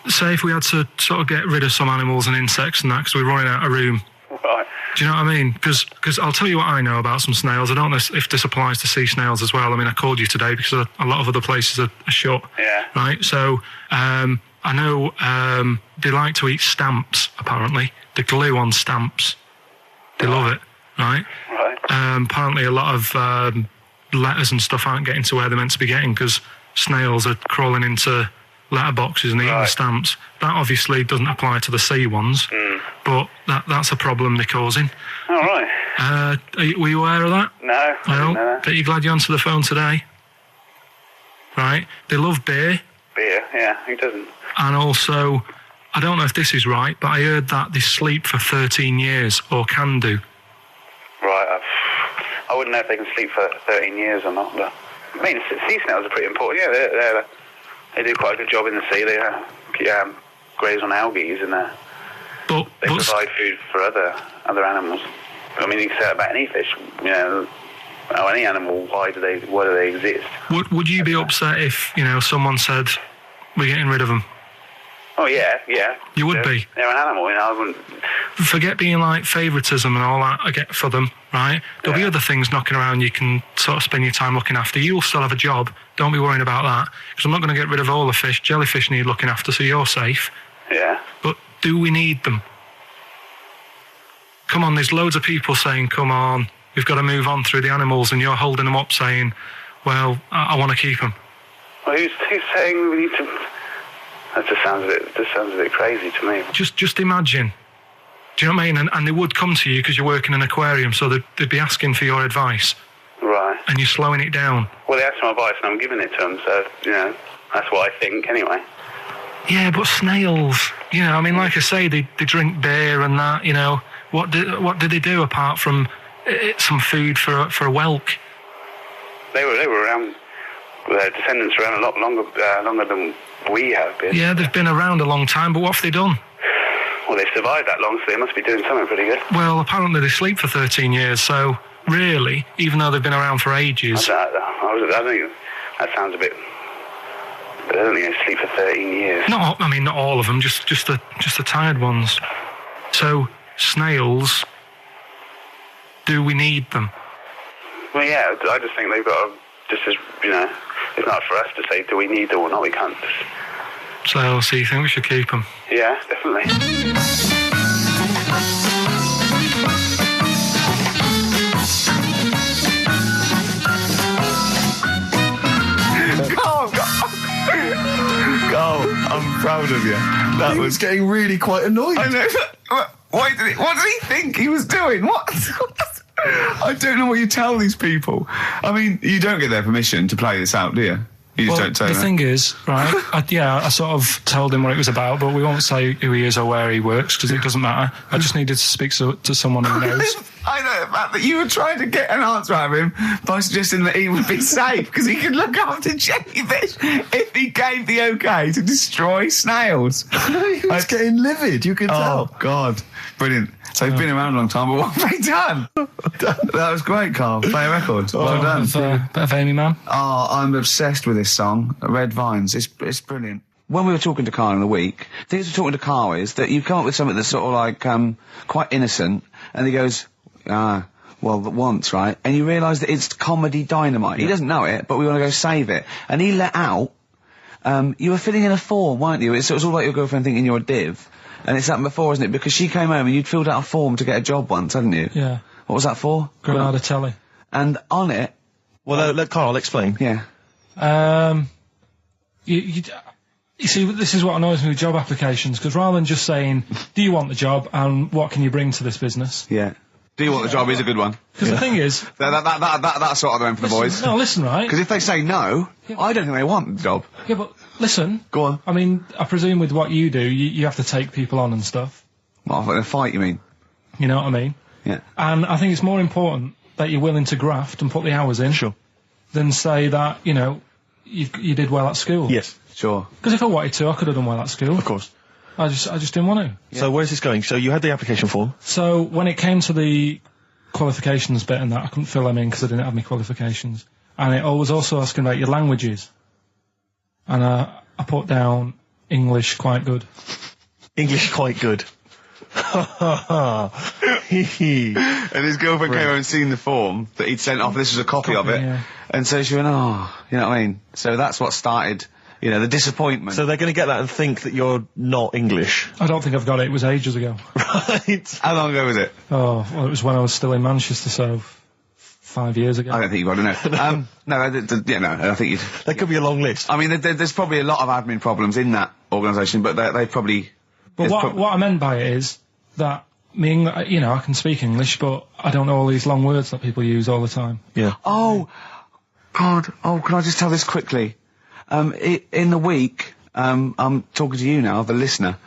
Say if we had to sort of get rid of some animals and insects and that because we're running out of room. Right. Do you know what I mean? Because I'll tell you what I know about some snails. I don't know if this applies to sea snails as well. I mean, I called you today because a lot of other places are shut. Yeah. Right? So, I know they like to eat stamps, apparently. The glue on stamps. They love it, right? Right. Apparently a lot of letters and stuff aren't getting to where they're meant to be getting because snails are crawling into letterboxes and eating the stamps. That obviously doesn't apply to the sea ones, but that's a problem they're causing. All right. Were you aware of that? No. I didn't know that. But you're glad you answered the phone today? Right? They love beer, Beer. Yeah. Who doesn't? and also, I don't know if this is right, but I heard that they sleep for 13 years, or can do. Right. I wouldn't know if they can sleep for 13 years or not. But I mean, sea snails are pretty important. Yeah, they do quite a good job in the sea. They graze on algae and But they provide food for other animals. I mean, you can say that about any fish. You know, or any animal. Why do they exist? would you be upset if someone said we're getting rid of them? Oh yeah. You would be. They're an animal. I forget being like favouritism and all that I get for them, right? There'll be other things knocking around you can sort of spend your time looking after. You'll still have a job. Don't be worrying about that. Because I'm not going to get rid of all the fish. Jellyfish need looking after, so you're safe. Yeah. But do we need them? Come on, there's loads of people saying, come on, we've got to move on through the animals, and you're holding them up saying, well, I want to keep them. Well, who's saying we need to... That just sounds a bit crazy to me. Just imagine. Do you know what I mean? And they would come to you because you work in an aquarium, so they'd be asking for your advice. Right. And you're slowing it down. Well, they asked for my advice and I'm giving it to them, so, you know, that's what I think anyway. Yeah, but snails, you know, I mean, like I say, they drink beer and that, you know. What do they do apart from some food for a whelk? They were around, their descendants around a lot longer than we have been. Yeah, they've been around a long time, but what have they done? Well, they survived that long, so they must be doing something pretty good. Well, apparently they sleep for 13 years, so really, even though they've been around for ages... I think that sounds a bit... But I don't think they sleep for 13 years. Not all of them, just the tired ones. So, snails, do we need them? Well, yeah, I just think they've got to... Just as, you know, it's not for us to say, do we need them or not, we can't just... So you think we should keep them? Yeah, definitely. Carl, I'm proud of you. That was getting really quite annoyed. I know. What did he think he was doing? What? I don't know what you tell these people. I mean, you don't get their permission to play this out, do you? You just don't say the that. thing is, right, I sort of told him what it was about, but we won't say who he is or where he works, because it doesn't matter. I just needed to speak to someone who knows. I know the fact that you were trying to get an answer out of him by suggesting that he would be safe, because he could look after jellyfish if he gave the okay to destroy snails. He was getting livid, you can tell. Oh, God. Brilliant. So you've been around a long time, but what have they done? That was great, Carl. Play a record. Well done. Bit of Amy Man. Oh, I'm obsessed with this song, Red Vines. It's brilliant. When we were talking to Carl in the week, the thing we're talking to Carl is that you come up with something that's sort of like quite innocent, and he goes, well, once, right? And you realise that it's comedy dynamite. He doesn't know it, but we want to go save it. And he let out, you were filling in a form, weren't you? It was all like your girlfriend thinking you're a div. And it's happened before, isn't it? Because she came home and you'd filled out a form to get a job once, hadn't you? Yeah. What was that for? Granada Telly. And on it... Well, let Carl explain. Yeah. You see, this is what annoys me with job applications, because rather than just saying, do you want the job and what can you bring to this business? Yeah. Do you want the job is a good one. Because the thing is... That's sort of the one for the boys. No, listen, right? Because if they say no, I don't think they want the job. Yeah, but listen. Go on. I mean, I presume with what you do, you have to take people on and stuff. Well, in a fight, you mean? You know what I mean? Yeah. And I think it's more important that you're willing to graft and put the hours in. Sure. Than say that, you know, you did well at school. Yes. Sure. Because if I wanted to, I could have done well at school. Of course. I just didn't want to. Yeah. So where's this going? So you had the application form. So when it came to the qualifications bit and that, I couldn't fill them in because I didn't have any qualifications. And it was also asking about your languages. And I put down English quite good. English quite good. And his girlfriend came over and seen the form that he'd sent off. This was a copy of it. Yeah. And so she went, oh, you know what I mean? So that's what started, you know, the disappointment. So they're going to get that and think that you're not English. I don't think I've got it. It was ages ago. Right. How long ago was it? Oh, well, it was when I was still in Manchester, so 5 years ago. I don't think you've got to know. No, I think you'd... There could be a long list. I mean, there's probably a lot of admin problems in that organisation, but they probably... But what I meant by it is that you know, I can speak English, but I don't know all these long words that people use all the time. Yeah. Oh, God. Oh, can I just tell this quickly? In the week, I'm talking to you now, the listener.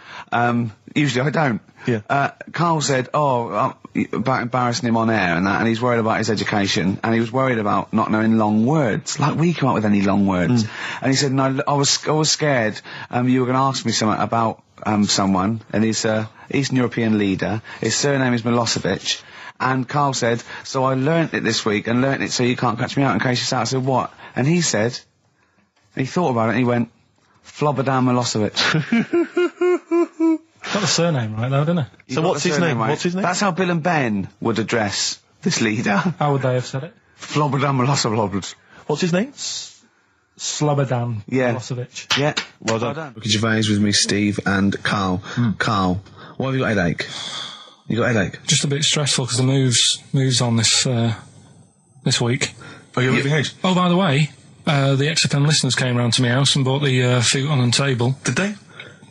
Usually I don't. Yeah. Carl said, about embarrassing him on air and that, and he's worried about his education, and he was worried about not knowing long words. Like, we come up with any long words. And he said, no, I was scared, you were going to ask me something about, someone, and he's Eastern European leader. His surname is Milosevic. And Carl said, so I learnt it this week, and learnt it so you can't catch me out in case you start. I said, what? And he said, he thought about it, and he went, Flobodan Milosevic. Got the surname right, though, didn't he? So what's his name? Right? What's his name? That's how Bill and Ben would address this leader. How would they have said it? Flobberdam. What's his name? Slobodan Yeah. Milosevic. Yeah. Well done. Ricky Gervais with me, Steve and Carl. Carl, why have you got a headache? You got a headache? Just a bit stressful because the moves on this week. Are you moving house? Oh, by the way, the XFM listeners came round to my house and bought the futon and table. Did they?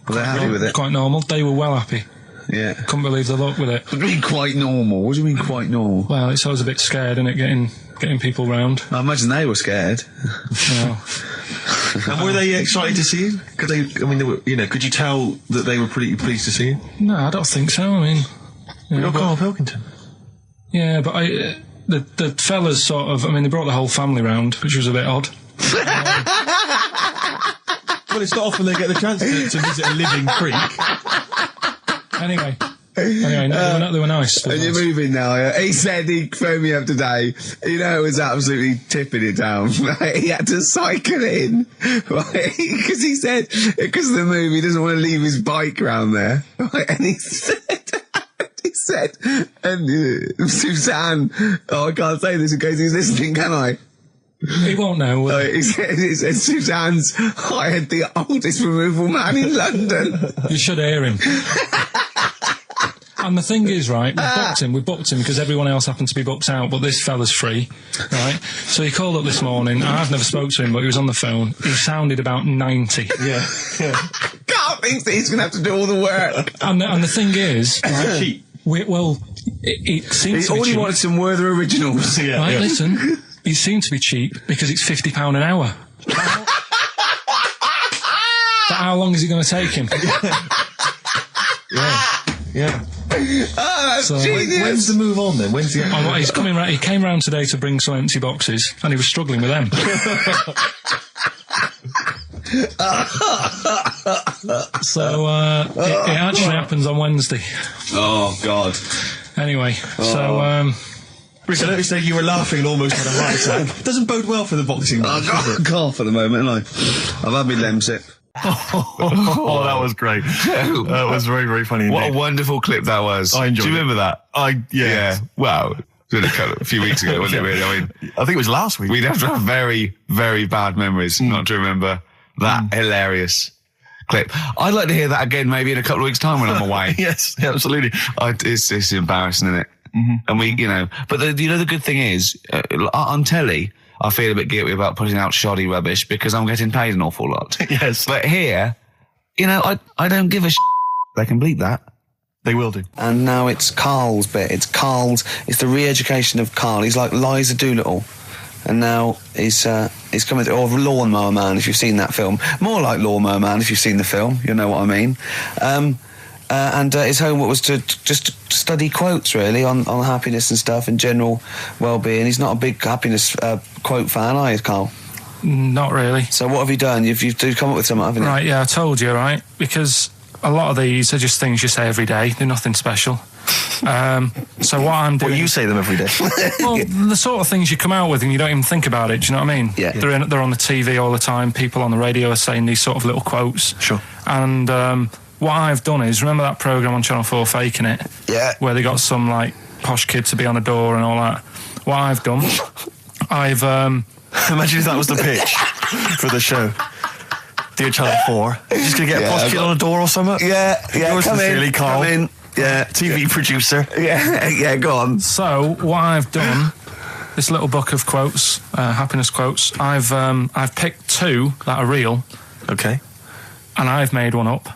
Well, they're happy with it. Quite normal. They were well happy. Yeah. Couldn't believe the luck with it. What do you mean quite normal? What do you mean quite normal? Well, it's always a bit scared, isn't it, getting people round. I imagine they were scared. No. And were they excited to see you? Could they? I mean, they were, could you tell that they were pretty pleased to see you? No, I don't think so. I mean, You're Karl Pilkington. yeah, but the fellas sort of. I mean, they brought the whole family round, which was a bit odd. Well, it's not often they get the chance to visit a living creek. Anyway, no, they were nice. And you're moving now, yeah? He said he phoned me up today. It was absolutely tipping it down. Right? He had to cycle in. Right? Because he said, because of the move, he doesn't want to leave his bike round there. Right? And he said, and Suzanne, I can't say this in case he's listening, can I? He won't know. He said Suzanne's hired the oldest removal man in London. You should hear him. And the thing is, right, we booked him because everyone else happened to be booked out, but this fella's free, right? So he called up this morning. I've never spoke to him, but he was on the phone. He sounded about 90. Yeah. Carl thinks that he's going to have to do all the work. And the thing is, right, cheap. it seems to be All he cheap. wanted some Werther originals. Yeah. Right, listen, it seemed to be cheap because it's £50 an hour. But how long is it going to take him? Yeah. Oh, that's So- genius. When's the move on then? When's the? Oh, well, he's coming round. He came round today to bring some empty boxes, and he was struggling with them. So it actually happens on Wednesday. Oh, God. Anyway, Rick, I noticed that you were laughing and almost had a heart attack. Doesn't bode well for the boxing match, does it? Cough at the moment, ain't I? I've had my lemsip. Oh, that was great. That was very, very funny indeed. What a wonderful clip that was. I enjoyed Do you it. remember that? Yeah. Wow. It was a few weeks ago, wasn't it, really? I mean, I think it was last week. we'd have to have very, very bad memories not to remember that hilarious clip. I'd like to hear that again maybe in a couple of weeks' time when I'm away. Yes, absolutely. It's embarrassing, isn't it? And we, but the good thing is, on telly, I feel a bit guilty about putting out shoddy rubbish because I'm getting paid an awful lot. Yes. But here, I don't give a They can bleep that. They will do. And now it's Carl's bit. It's the re-education of Carl. He's like Liza Doolittle. And now he's coming to, or Lawnmower Man, if you've seen that film. More like Lawnmower Man, if you've seen the film. You know what I mean. And his homework was to just study quotes, really, on happiness and stuff and general well-being. He's not a big happiness quote fan, are you, Carl? not really. So what have you done? You've come up with something, haven't you? Right, yeah, I told you, right? Because a lot of these are just things you say every day. They're nothing special. So what I'm doing... Well, you say them every day. Well, the sort of things you come out with and you don't even think about it, do you know what I mean? Yeah. They're on the TV all the time. People on the radio are saying these sort of little quotes. Sure. And what I've done is, remember that programme on Channel 4, Faking It? Yeah. Where they got some, like, posh kid to be on the door and all that. What I've done, I've... Imagine if that was the pitch for the show. Dear Channel 4, you're just going to get a posh kid on a door or something? Yeah, Yours come sincerely, in, Carl. come in. Yeah. TV producer. Yeah, go on. So what I've done, this little book of quotes, happiness quotes. I've picked two that are real, Okay. and I've made one up,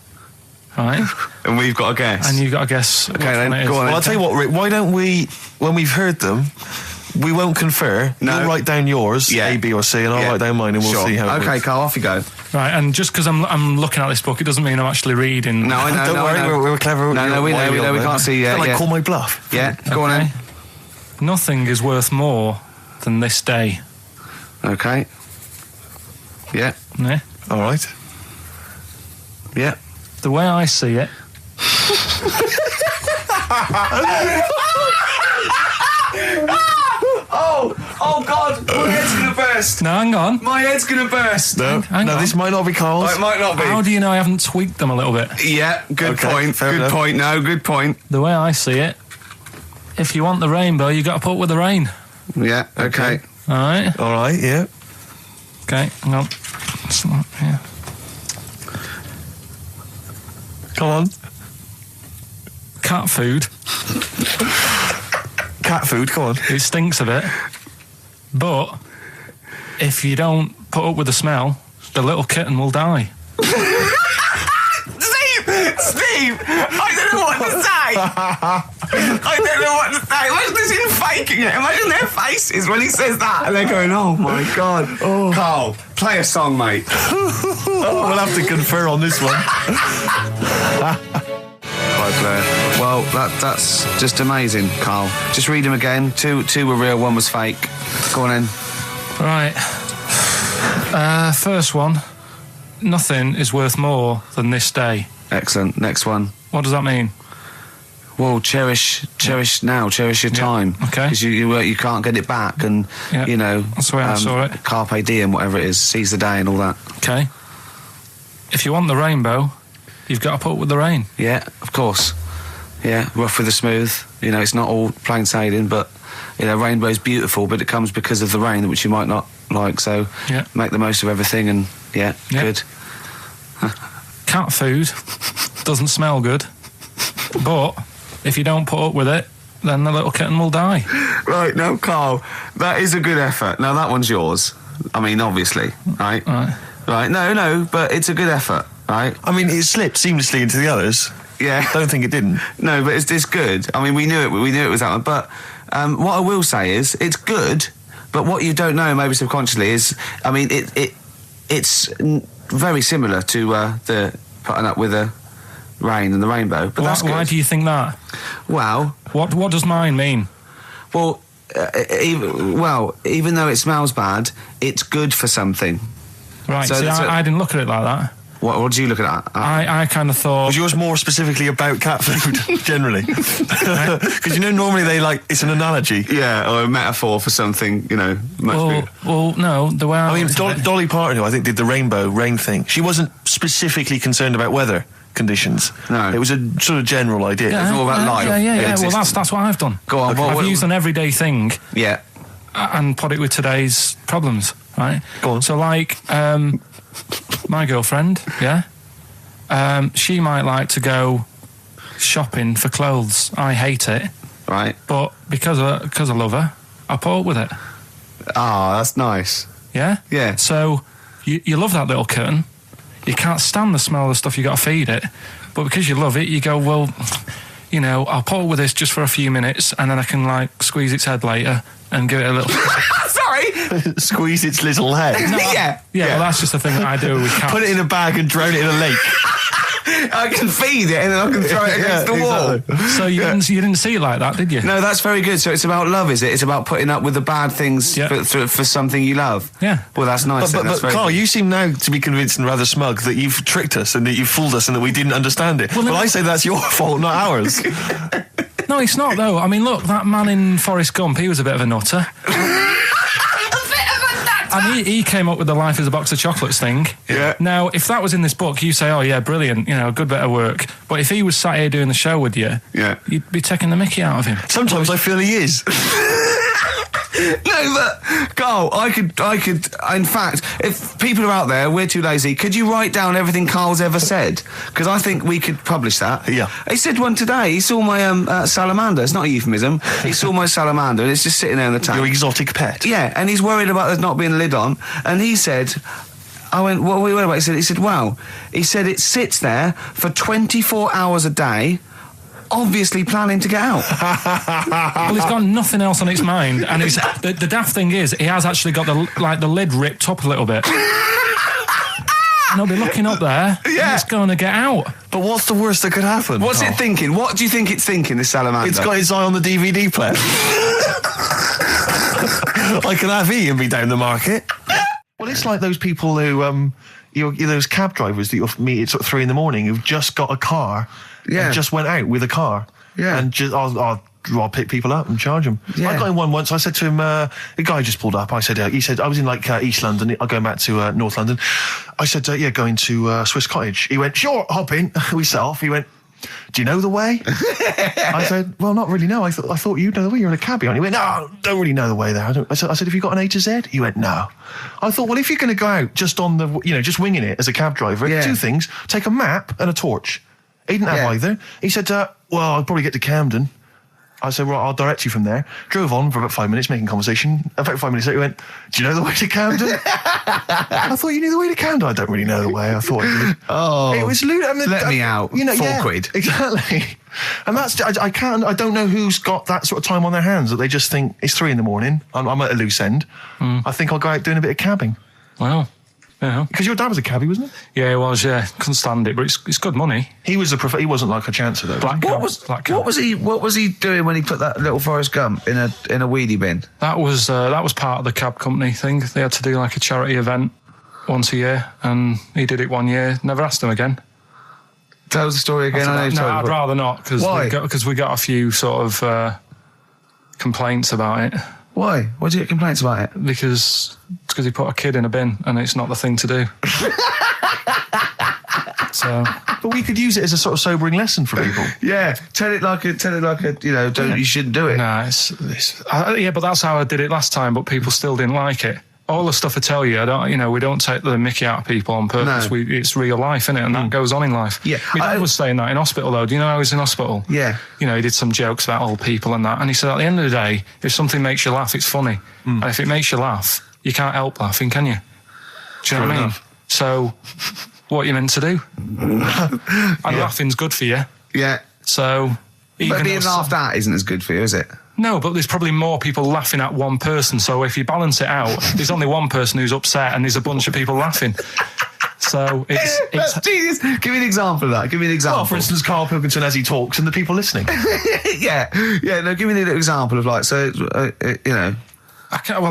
right? And we've got a guess. And you've got to guess. Okay, then, which one it is. go on. Well, I'll tell you what, Rick, why don't we, when we've heard them, we won't confer. No. You'll write down yours, Yeah. A, B or C, and I'll Yeah. write down mine and we'll Sure. see how it Okay, works. Carl, off you go. Right, and just because I'm looking at this book, it doesn't mean I'm actually reading. No, I know. Don't no, worry, I know. we're clever. No, we know, we can't see yet. Like, Yeah. call my bluff. Yeah, go on Okay. then. Nothing is worth more than this day. Okay. Yeah, Yeah? All right. yeah. The way I see it, Oh God, we're getting the bed. burst. No, hang on. My head's gonna burst. No, Hang on. this might not be Carl's. Oh, it might not be. How do you know I haven't tweaked them a little bit? Yeah, good Okay, point. fair Good enough. point. No, good point. The way I see it, if you want the rainbow, you got to put up with the rain. Yeah, okay. All right. All right, yeah. Okay. Hang on. It's not, yeah. Come on. Cat food. Cat food, come on. It stinks a bit, but if you don't put up with the smell, the little kitten will die. Steve, I don't know what to say. I don't know what to say. Imagine this in faking it. Imagine their faces when he says that, and they're going, "Oh my god." Oh. Carl, play a song, mate. We'll have to confer on this one. Right, Blair. Well, that's just amazing, Carl. Just read them again. Two were real, one was fake. Go on in. Right. First one. Nothing is worth more than this day. Excellent. Next one. What does that mean? Well, cherish now, cherish your time. Okay. Because you can't get it back, and Yeah. you know That's the way I saw it. Carpe diem, whatever it is, seize the day and all that. Okay. If you want the rainbow, you've got to put up with the rain. Yeah, of course. Yeah, rough with the smooth. You know, it's not all plain sailing, but you know, rainbow's beautiful, but it comes because of the rain, which you might not like. So Yeah. make the most of everything, and Yeah. good. Cat food doesn't smell good, but if you don't put up with it, then the little kitten will die. Right, no, Carl, that is a good effort. Now that one's yours. I mean, obviously, right? Right. No, but it's a good effort, right? I mean, it slipped seamlessly into the others. Yeah. Don't think it didn't. No, but it's good. I mean, we knew it was that one. But what I will say is, it's good. But what you don't know, maybe subconsciously, is, I mean, it's very similar to the putting up with the rain and the rainbow. But that's good. Why do you think that? Well, What does mine mean? well, even though it smells bad, it's good for something. Right. So See, that's I didn't look at it like that. What do you look at that? I kind of thought. Was yours more specifically about cat food, generally? Because you know, normally it's an analogy. Yeah, or a metaphor for something, you know, much bigger. Well, no. The way I I mean, looked at it- Dolly Parton, who I think did the rainbow rain thing, she wasn't specifically concerned about weather conditions. No. It was a sort of general idea. It's all about life. Yeah. Well, Existence. that's what I've done. Go on, I've used an everyday thing Yeah. and put it with today's problems. Right. Go on. So, like, my girlfriend, yeah, she might like to go shopping for clothes. I hate it, Right. but because I love her, I put up with it. Ah, that's nice. Yeah. Yeah. So you love that little kitten. You can't stand the smell of the stuff you got to feed it, but because you love it, you go, well, you know, I'll put up with this just for a few minutes, and then I can like squeeze its head later and give it a little. Sorry. Squeeze its little head. Yeah. Well, that's just the thing that I do with cats. Put it in a bag and drown it in a lake. I can feed it and then I can throw it against the wall. exactly. So you didn't see it like that, did you? No, that's very good. So it's about love, is it? It's about putting up with the bad things Yeah. for something you love. Yeah. Well, that's nice. But that's very Carl, good. you seem now to be convinced and rather smug that you've tricked us and that you've fooled us and that we didn't understand it. Well, no- I say that's your fault, not ours. No, it's not though. I mean, look, that man in Forrest Gump, he was a bit of a nutter. And he came up with the life as a box of chocolates thing. Yeah. Now, if that was in this book, you say, oh yeah, brilliant, you know, good bit of work. But if he was sat here doing the show with you, Yeah. you'd be taking the mickey out of him. Sometimes I feel he is. No, but Carl, I could. In fact, if people are out there, we're too lazy. Could you write down everything Carl's ever said? Because I think we could publish that. Yeah. He said one today. He saw my salamander. It's not a euphemism. He saw my salamander, and it's just sitting there in the tank. Your exotic pet. Yeah, and he's worried about there not being a lid on. And he said, I went, what are we worried about? He said, wow. He said it sits there for 24 hours a day, obviously planning to get out. Well, he's got nothing else on its mind, and the daft thing is, he has actually got the lid ripped up a little bit. And he'll be looking up there, and Yeah. it's going to get out. But what's the worst that could happen? What's Carl? it thinking? What do you think it's thinking, this salamander? It's got its eye on the DVD player. Like an AV and be down the market. Well, it's like those people who, those cab drivers that you'll meet at sort of 3 a.m. who've just got a car Yeah. and just went out with a car. Yeah. And just, I'll I'll pick people up and charge them. Yeah. I got in one once. I said to him, the guy just pulled up. I said, he said, I was in like East London. I'm going back to North London. I said, yeah, going to Swiss Cottage. He went, sure, hop in. We set off. He went, do you know the way? I said, well, not really, no. I thought you know the way. You're in a cabbie, aren't you? He went, no, don't really know the way there. I said, have you got an A to Z? He went, no. I thought, well, if you're going to go out just on the, just winging it as a cab driver, two things, take a map and a torch. He didn't have either. He said, well, I'll probably get to Camden. I said, well, I'll direct you from there. Drove on for about 5 minutes, making conversation. About 5 minutes later, he went, do you know the way to Camden? I thought you knew the way to Camden. I don't really know the way. I thought I did. Oh. It was lewd. I mean, let me out. £4. Exactly. And that's, I don't know who's got that sort of time on their hands that they just think it's 3 a.m. I'm at a loose end. I think I'll go out doing a bit of cabbing. Wow. Yeah. Because your dad was a cabbie, wasn't he? Yeah, it was, yeah. Couldn't stand it, but it's good money. He was he wasn't like a chancer though. What was he doing when he put that little Forrest Gump in a wheelie bin? That was part of the cab company thing. They had to do like a charity event once a year, and he did it one year. Never asked him again. Tell us the story again. I'd rather not, because we got a few sort of complaints about it. Why? Why did you get complaints about it? Because he put a kid in a bin, and it's not the thing to do. So, but we could use it as a sort of sobering lesson for people. Yeah, tell it like a, you shouldn't do it. Nah, yeah, but that's how I did it last time. But people still didn't like it. All the stuff I tell you, we don't take the mickey out of people on purpose. No. It's real life, innit? And that goes on in life. Yeah. My dad was saying that in hospital, though. Do you know I was in hospital? Yeah. He did some jokes about old people and that. And he said, at the end of the day, if something makes you laugh, it's funny. And if it makes you laugh, you can't help laughing, can you? Do you know what I mean? So, what are you meant to do? And laughing's good for you. Yeah. So, but being laughed at isn't as good for you, is it? No, but there's probably more people laughing at one person. So if you balance it out, there's only one person who's upset and there's a bunch of people laughing. So it's genius. Give me an example of that. Give me an example. Well, for instance, Karl Pilkington as he talks and the people listening. Yeah. No, give me an example of I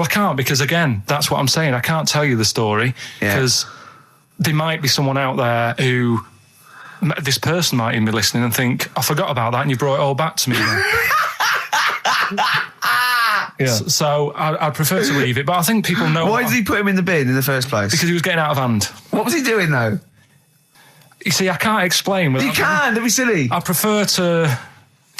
can't, because again, that's what I'm saying. I can't tell you the story because there might be someone out there who, this person might even be listening and think, I forgot about that and you brought it all back to me. Yeah. So I'd prefer to leave it, but I think people know. Why did he put him in the bin in the first place? Because he was getting out of hand. What was he doing though? You see, I can't explain. You can. Don't be silly. I prefer to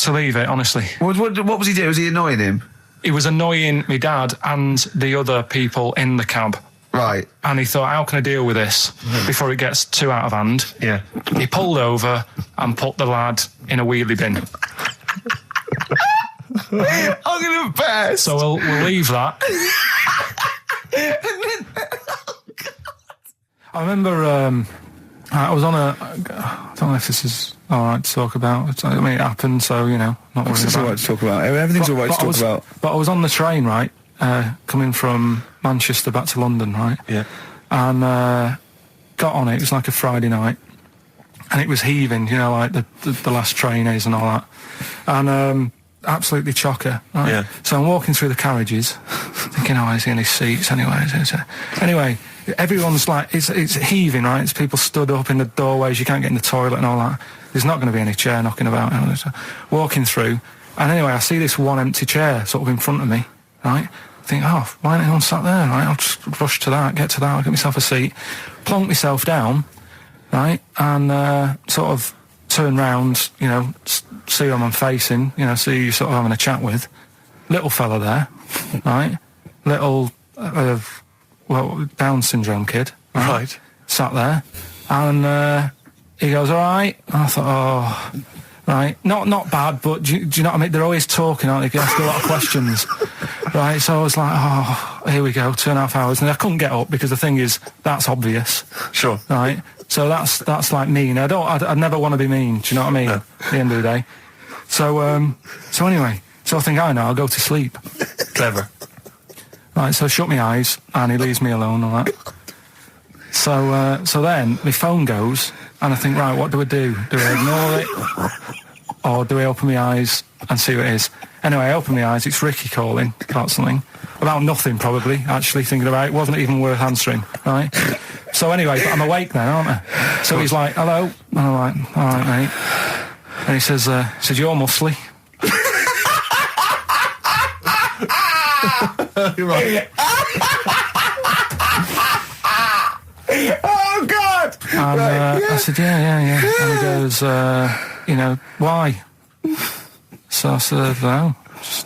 leave it, honestly. What was he doing? Was he annoying him? He was annoying my dad and the other people in the cab. Right. And he thought, how can I deal with this before it gets too out of hand? Yeah. He pulled over and put the lad in a wheelie bin. I'm going to burst. So we'll leave that. I remember I was on I don't know if this is all right to talk about. I mean, it happened, so, not worried about it. All right to talk about. Everything's all right to talk about. But I was on the train, right, coming from Manchester back to London, right? Yeah. And got on it. It was like a Friday night. And it was heaving, like the last train is and all that. And absolutely chocker, right? Yeah. So I'm walking through the carriages, thinking, is he in his seats anyway? Anyway, everyone's like, it's heaving, right? It's people stood up in the doorways, you can't get in the toilet and all that. There's not going to be any chair knocking about. Walking through, and anyway, I see this one empty chair sort of in front of me, right? I think, why ain't anyone sat there, right? I'll just rush to that, get to that, I'll get myself a seat, plonk myself down, right? And sort of turn round, see who I'm facing, see who you're sort of having a chat with. Little fella there, right? Little, Down syndrome kid. Right. Sat there. And he goes, all right. And I thought, right. Not bad, but do you know what I mean? They're always talking, aren't they? They ask a lot of questions. Right, so I was like, here we go, 2.5 hours. And I couldn't get up because the thing is, that's obvious. Sure. Right? So that's like mean. I'd never want to be mean, do you know what I mean? No. At the end of the day. So anyway, I think, I'll go to sleep. Clever. Right, so I shut my eyes and he leaves me alone and that. So then my phone goes and I think, right, what do I do? Do I ignore it? Or do I open my eyes and see what it is? Anyway, I open my eyes, it's Ricky calling about something. About nothing, probably, actually, thinking about it. It wasn't even worth answering, right? So anyway, but I'm awake now, aren't I? So he's like, hello? And I'm like, all right, mate. And he says, you're muscly. You're right. Oh, God! And I said, yeah. And he goes, why? So I said, no,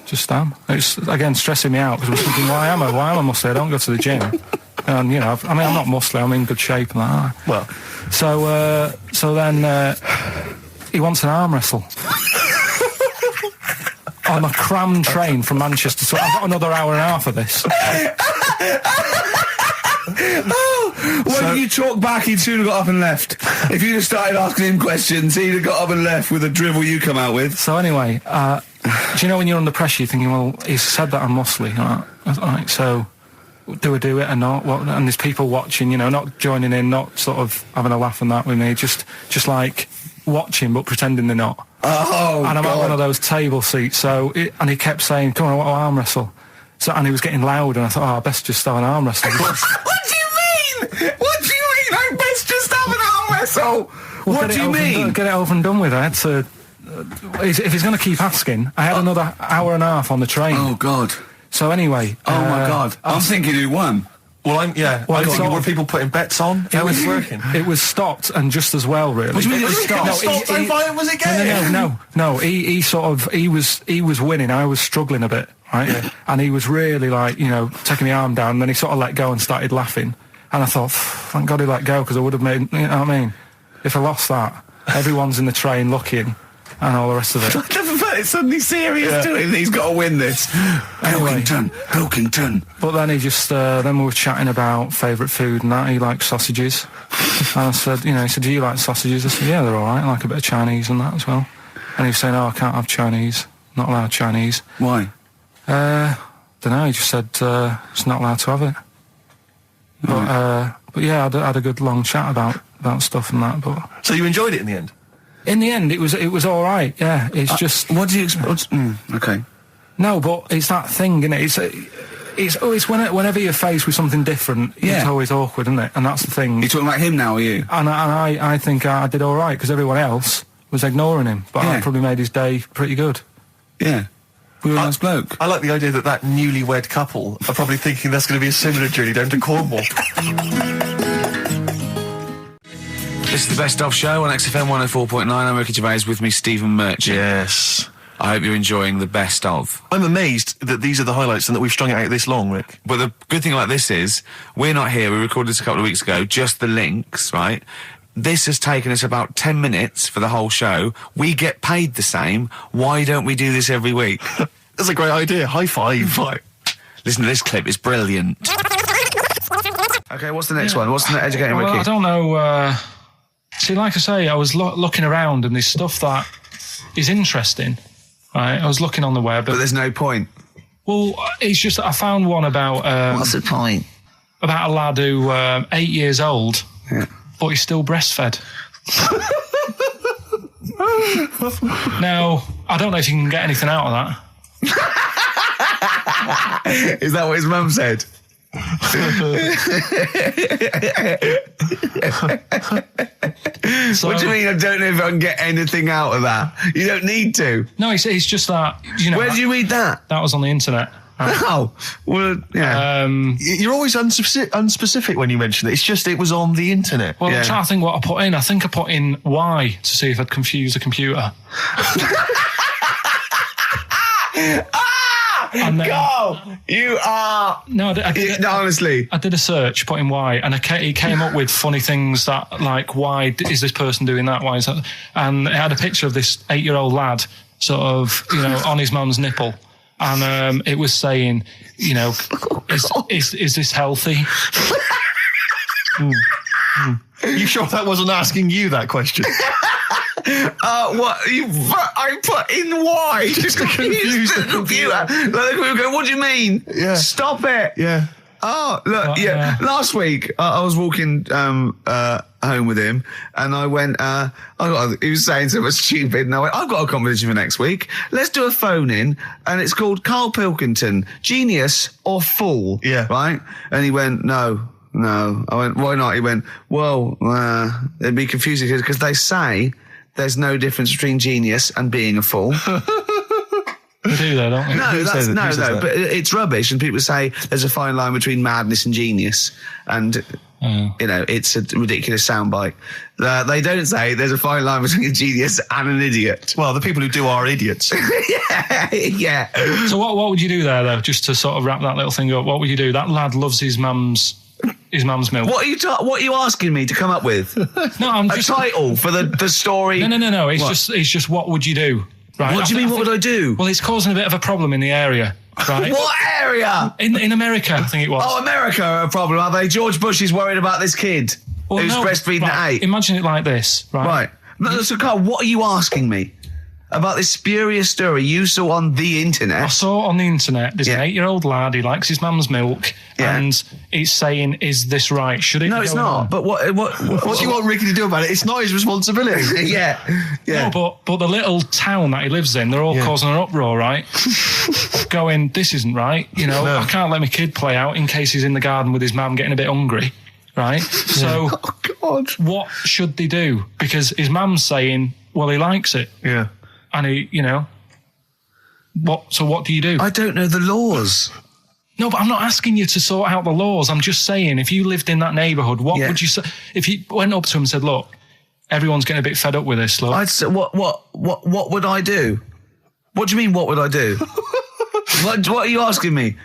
just am. It's, again, stressing me out, because I was thinking, why am I muscly? I don't go to the gym. And, I'm not muscly, I'm in good shape. And that. Well. So then he wants an arm wrestle. On a crammed train from Manchester, so I've got another hour and a half of this. When you talk back, he'd soon have got up and left. If you'd have started asking him questions, he'd have got up and left with the drivel you come out with. So anyway, do you know when you're under pressure, you're thinking, well, he's said that I'm muscly, right? So do I do it or not? What? And there's people watching, not joining in, not sort of having a laugh and that with me, just like watching but pretending they're not. Oh, and I'm God. at one of those table seats, and he kept saying, come on, I want to arm wrestle. So, and he was getting loud, and I thought, I best just have an arm wrestle. What do you mean? I best just have an arm wrestle? What do you mean? Get it over and done with. I had to... if he's going to keep asking, I had another hour and a half on the train. Oh, God. So anyway... Oh, my God. I'm thinking who won. Well, I'm thinking, were people putting bets on? How was it working? It was stopped, and just as well, really. What do you mean it was stopped? Was it game? No. He was winning. I was struggling a bit, right? Yeah. And he was really taking my arm down, and then he sort of let go and started laughing. And I thought, thank God he let go, because I would have made, you know what I mean? If I lost that, everyone's in the train looking, and all the rest of it. I never felt it's suddenly serious to him. He's got to win this. Anyway. Pilkington. But then he just, then we were chatting about favourite food and that. He likes sausages. And I said, he said, do you like sausages? I said, yeah, they're all right. I like a bit of Chinese and that as well. And he was saying, I can't have Chinese. Not allowed Chinese. Why? Don't know. He just said, it's not allowed to have it. But yeah, I had a good long chat about stuff and that. But so you enjoyed it in the end? In the end, it was all right. Yeah, it's just. What do you expect? Okay. No, but it's that thing, isn't it? It's always whenever you're faced with something different, it's always awkward, isn't it? And that's the thing. You're talking about him now, are you? And I think I did all right, because everyone else was ignoring him, but I probably made his day pretty good. Yeah. We were a nice bloke. I like the idea that newlywed couple are probably thinking that's going to be a similar journey down to Cornwall. This is the Best Of Show on XFM 104.9. I'm Ricky Gervais, with me, Stephen Merchant. Yes. I hope you're enjoying the Best Of. I'm amazed that these are the highlights and that we've strung it out this long, Rick. But the good thing about this is, we're not here, we recorded this a couple of weeks ago, just the links, right? This has taken us about 10 minutes for the whole show. We get paid the same. Why don't we do this every week? That's a great idea. High five. Listen to this clip, it's brilliant. Okay, what's the next one? What's the educating Ricky? I don't know. See, like I say, I was looking around, and there's stuff that is interesting. Right, I was looking on the web, but there's no point. Well, it's just that I found one about. What's the point? About a lad who 8 years old, but he's still breastfed. Now, I don't know if you can get anything out of that. Is that what his mum said? So, what do you mean, I don't know if I can get anything out of that? You don't need to. No, it's just that, Where did you read that? That was on the internet. Oh, well, yeah. You're always unspecific when you mention it. It's just it was on the internet. Well, I'm trying to think what I put in. I think I put in Y to see if I'd confuse a computer. And then, go! You are... No, honestly. I did a search, put in Y, and it came up with funny things that, like, why is this person doing that? Why is that? And it had a picture of this 8-year-old lad, sort of, on his mum's nipple. And it was saying, is this healthy? You sure that wasn't asking you that question? What? I put in Y just to confuse the computer. Like, we go, what do you mean? Yeah. Stop it. Yeah. Oh, look, last week I was walking home with him, and I went, he was saying something stupid, and I went, I've got a competition for next week. Let's do a phone-in, and it's called Karl Pilkington, Genius or Fool. Yeah. Right? And he went, no. I went, why not? He went, well, it'd be confusing because they say there's no difference between genius and being a fool. They do though, don't they? No, Who that's says that? no, Who says no. that? But it's rubbish, and people say there's a fine line between madness and genius, and you know it's a ridiculous soundbite. They don't say there's a fine line between a genius and an idiot. Well, the people who do are idiots. Yeah. So what would you do there though? Just to sort of wrap that little thing up, what would you do? That lad loves his mum's milk. What are you asking me to come up with? No, I'm A just title for the story? No. It's just what would you do? Right. What do you mean? What would I do? Well, it's causing a bit of a problem in the area, right? What area? In America, I think it was. Oh, America are a problem, are they? George Bush is worried about this kid who's breastfeeding at 8. Imagine it like this, right? Right. No, so, Carl, what are you asking me about this spurious story you saw on the internet? I saw on the internet, there's an 8-year-old lad, he likes his mum's milk, and he's saying, is this right? Should it No, be it's going not. on? But what What do you want Ricky to do about it? It's not his responsibility. yeah. No, but the little town that he lives in, they're all causing an uproar, right? Going, this isn't right. You know, I can't let my kid play out in case he's in the garden with his mum getting a bit hungry, right? So, what should they do? Because his mum's saying, well, he likes it. Yeah. And he, you know, what do you do? I don't know the laws. No, but I'm not asking you to sort out the laws. I'm just saying, if you lived in that neighbourhood, what would you say? If you went up to him and said, look, everyone's getting a bit fed up with this, look. I'd say, what would I do? What do you mean, what would I do? what are you asking me?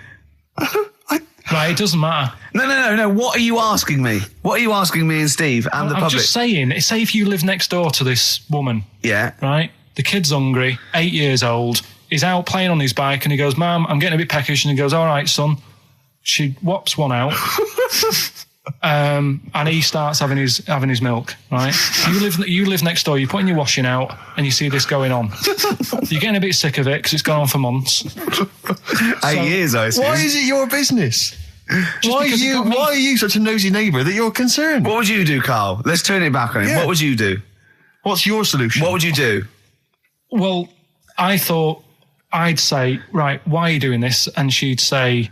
Right, it doesn't matter. No. What are you asking me? What are you asking me and Steve and the I'm public? just saying, say if you live next door to this woman, Yeah. right? The kid's hungry, 8 years old. He's out playing on his bike and he goes, Mum, I'm getting a bit peckish. And he goes, all right, son. She whops one out. And he starts having his milk, right? You live next door, you're putting your washing out and you see this going on. You're getting a bit sick of it because it's gone on for months. 8 years, I assume. Why is it your business? Why are you such a nosy neighbour that you're concerned? What would you do, Carl? Let's turn it back on him. Yeah. What would you do? What's your solution? What would you do? Well, I thought I'd say, right, why are you doing this? And she'd say,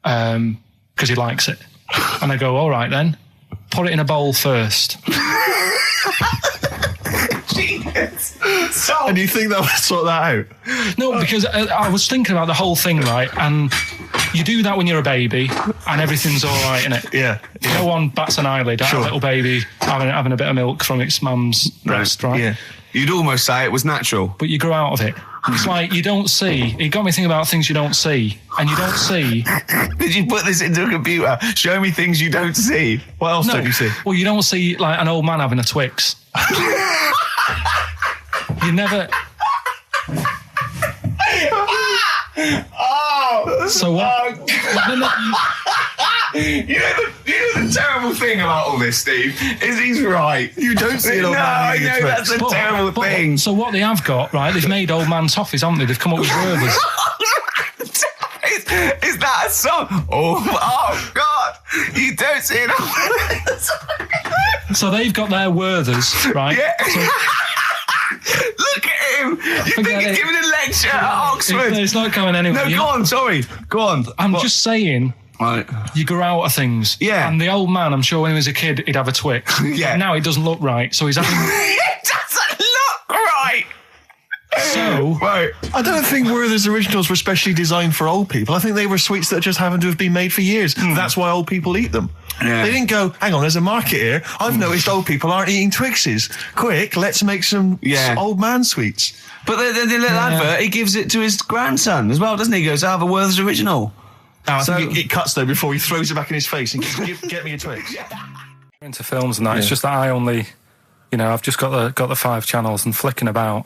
because he likes it. And I go, all right then, put it in a bowl first. And you think that would sort that out? No, because I was thinking about the whole thing, right? And you do that when you're a baby and everything's all right, innit? Yeah. No one bats an eyelid at a little baby having a bit of milk from its mum's breast, right? Yeah. You'd almost say it was natural. But you grow out of it. It's like you don't see. It got me thinking about things you don't see. And you don't see. Did you put this into a computer? Show me things you don't see. What else don't you see? Well, you don't see like an old man having a Twix. You never. So what? You know the terrible thing about all this, Steve, is he's right. You don't see an old man I eating know, a that's a terrible thing. So what they have got, right? They've made old man toffees, haven't they? They've come up with Werthers. Is that a song? Oh God! You don't see it. So they've got their Werthers, right? Yeah. So, Look at him. You think Forget he's it. giving a lecture at Oxford? it's not going anywhere. No, go on. Sorry. Go on. I'm just saying. Right. You grow out of things. Yeah. And the old man, I'm sure when he was a kid, he'd have a Twix. Yeah. Now it doesn't look right, so he's having. It doesn't look right. So. Right. I don't think Werther's originals were specially designed for old people. I think they were sweets that just happened to have been made for years. That's why old people eat them. Yeah. They didn't go, hang on, there's a market here. I've noticed old people aren't eating Twixes. Quick, let's make some old man sweets. But the little advert, he gives it to his grandson as well, doesn't he? He goes, I have a Werther's original. I think it cuts though before he throws it back in his face and goes, get me a Twix. Into films and that. It's just that I only, I've just got the 5 channels and flicking about,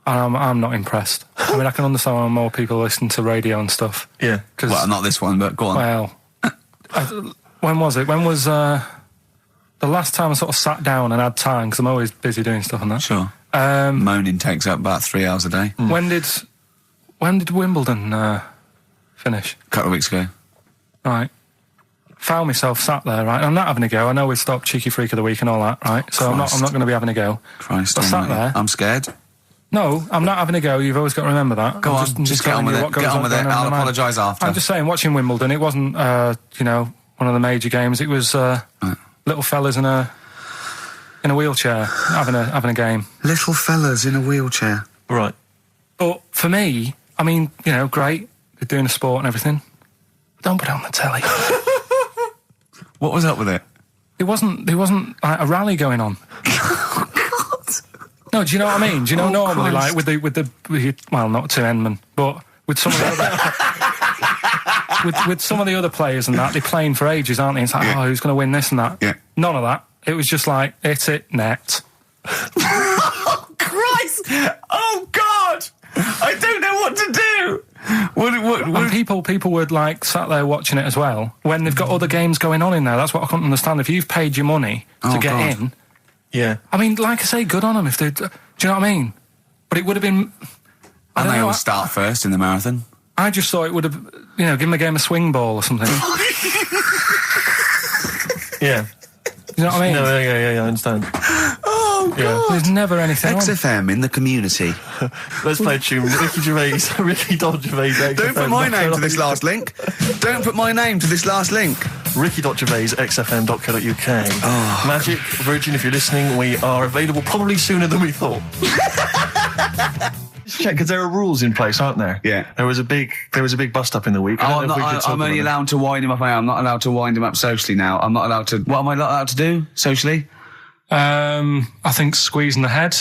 and I'm not impressed. I mean, I can understand why more people listen to radio and stuff. Yeah. Well, not this one, but go on. Well, when was it? When was the last time I sort of sat down and had time? Because I'm always busy doing stuff and that. Sure. Moaning takes up about 3 hours a day. When did Wimbledon finish? A couple of weeks ago. Right. Found myself sat there, right? I'm not having a go. I know we stopped Cheeky Freak of the Week and all that, right? So I'm not going to be having a go. Christ, I sat there. I'm scared. No, I'm not having a go. You've always got to remember that. Go on, just get on with it. Get on with it. I'll apologise after. I'm just saying, watching Wimbledon, it wasn't, one of the major games. It was little fellas in a wheelchair having a game. Little fellas in a wheelchair. Right. But for me, I mean, you know, great. They're doing a sport and everything. Don't put it on the telly. What was up with it? There wasn't like a rally going on. No, do you know what I mean? Do you know normally, Christ. like with well, not to Enman, but with some of the other, with some of the other players and that, they're playing for ages, aren't they? It's like, oh, who's going to win this and that? Yeah. None of that. It was just like, hit it, net. Oh, Christ! Oh, God! I don't know what to do! And people were like sat there watching it as well when they've got other games going on in there. That's what I couldn't understand. If you've paid your money to get God. in, Yeah. I mean, like I say, good on them if they. Do you know what I mean? But it would have been. I And don't they know, all start first in the marathon. I just thought it would have, you know, give them a game of swing ball or something. Yeah. You know what I mean? No, yeah, I understand. Oh, God. Yeah. There's never anything on. XFM in the community. Let's play a tune. Ricky Gervais. Don't put my name to this last link. Don't put my name to this last link. Ricky.Gervais, xfm.co.uk. Oh. Magic, Virgin, if you're listening, we are available probably sooner than we thought. Just check, because there are rules in place, aren't there? Yeah. There was a big bust up in the week. I'm only allowed to wind him up. I'm not allowed to wind him up socially now. I'm not allowed to. What am I not allowed to do socially? I think squeezing the head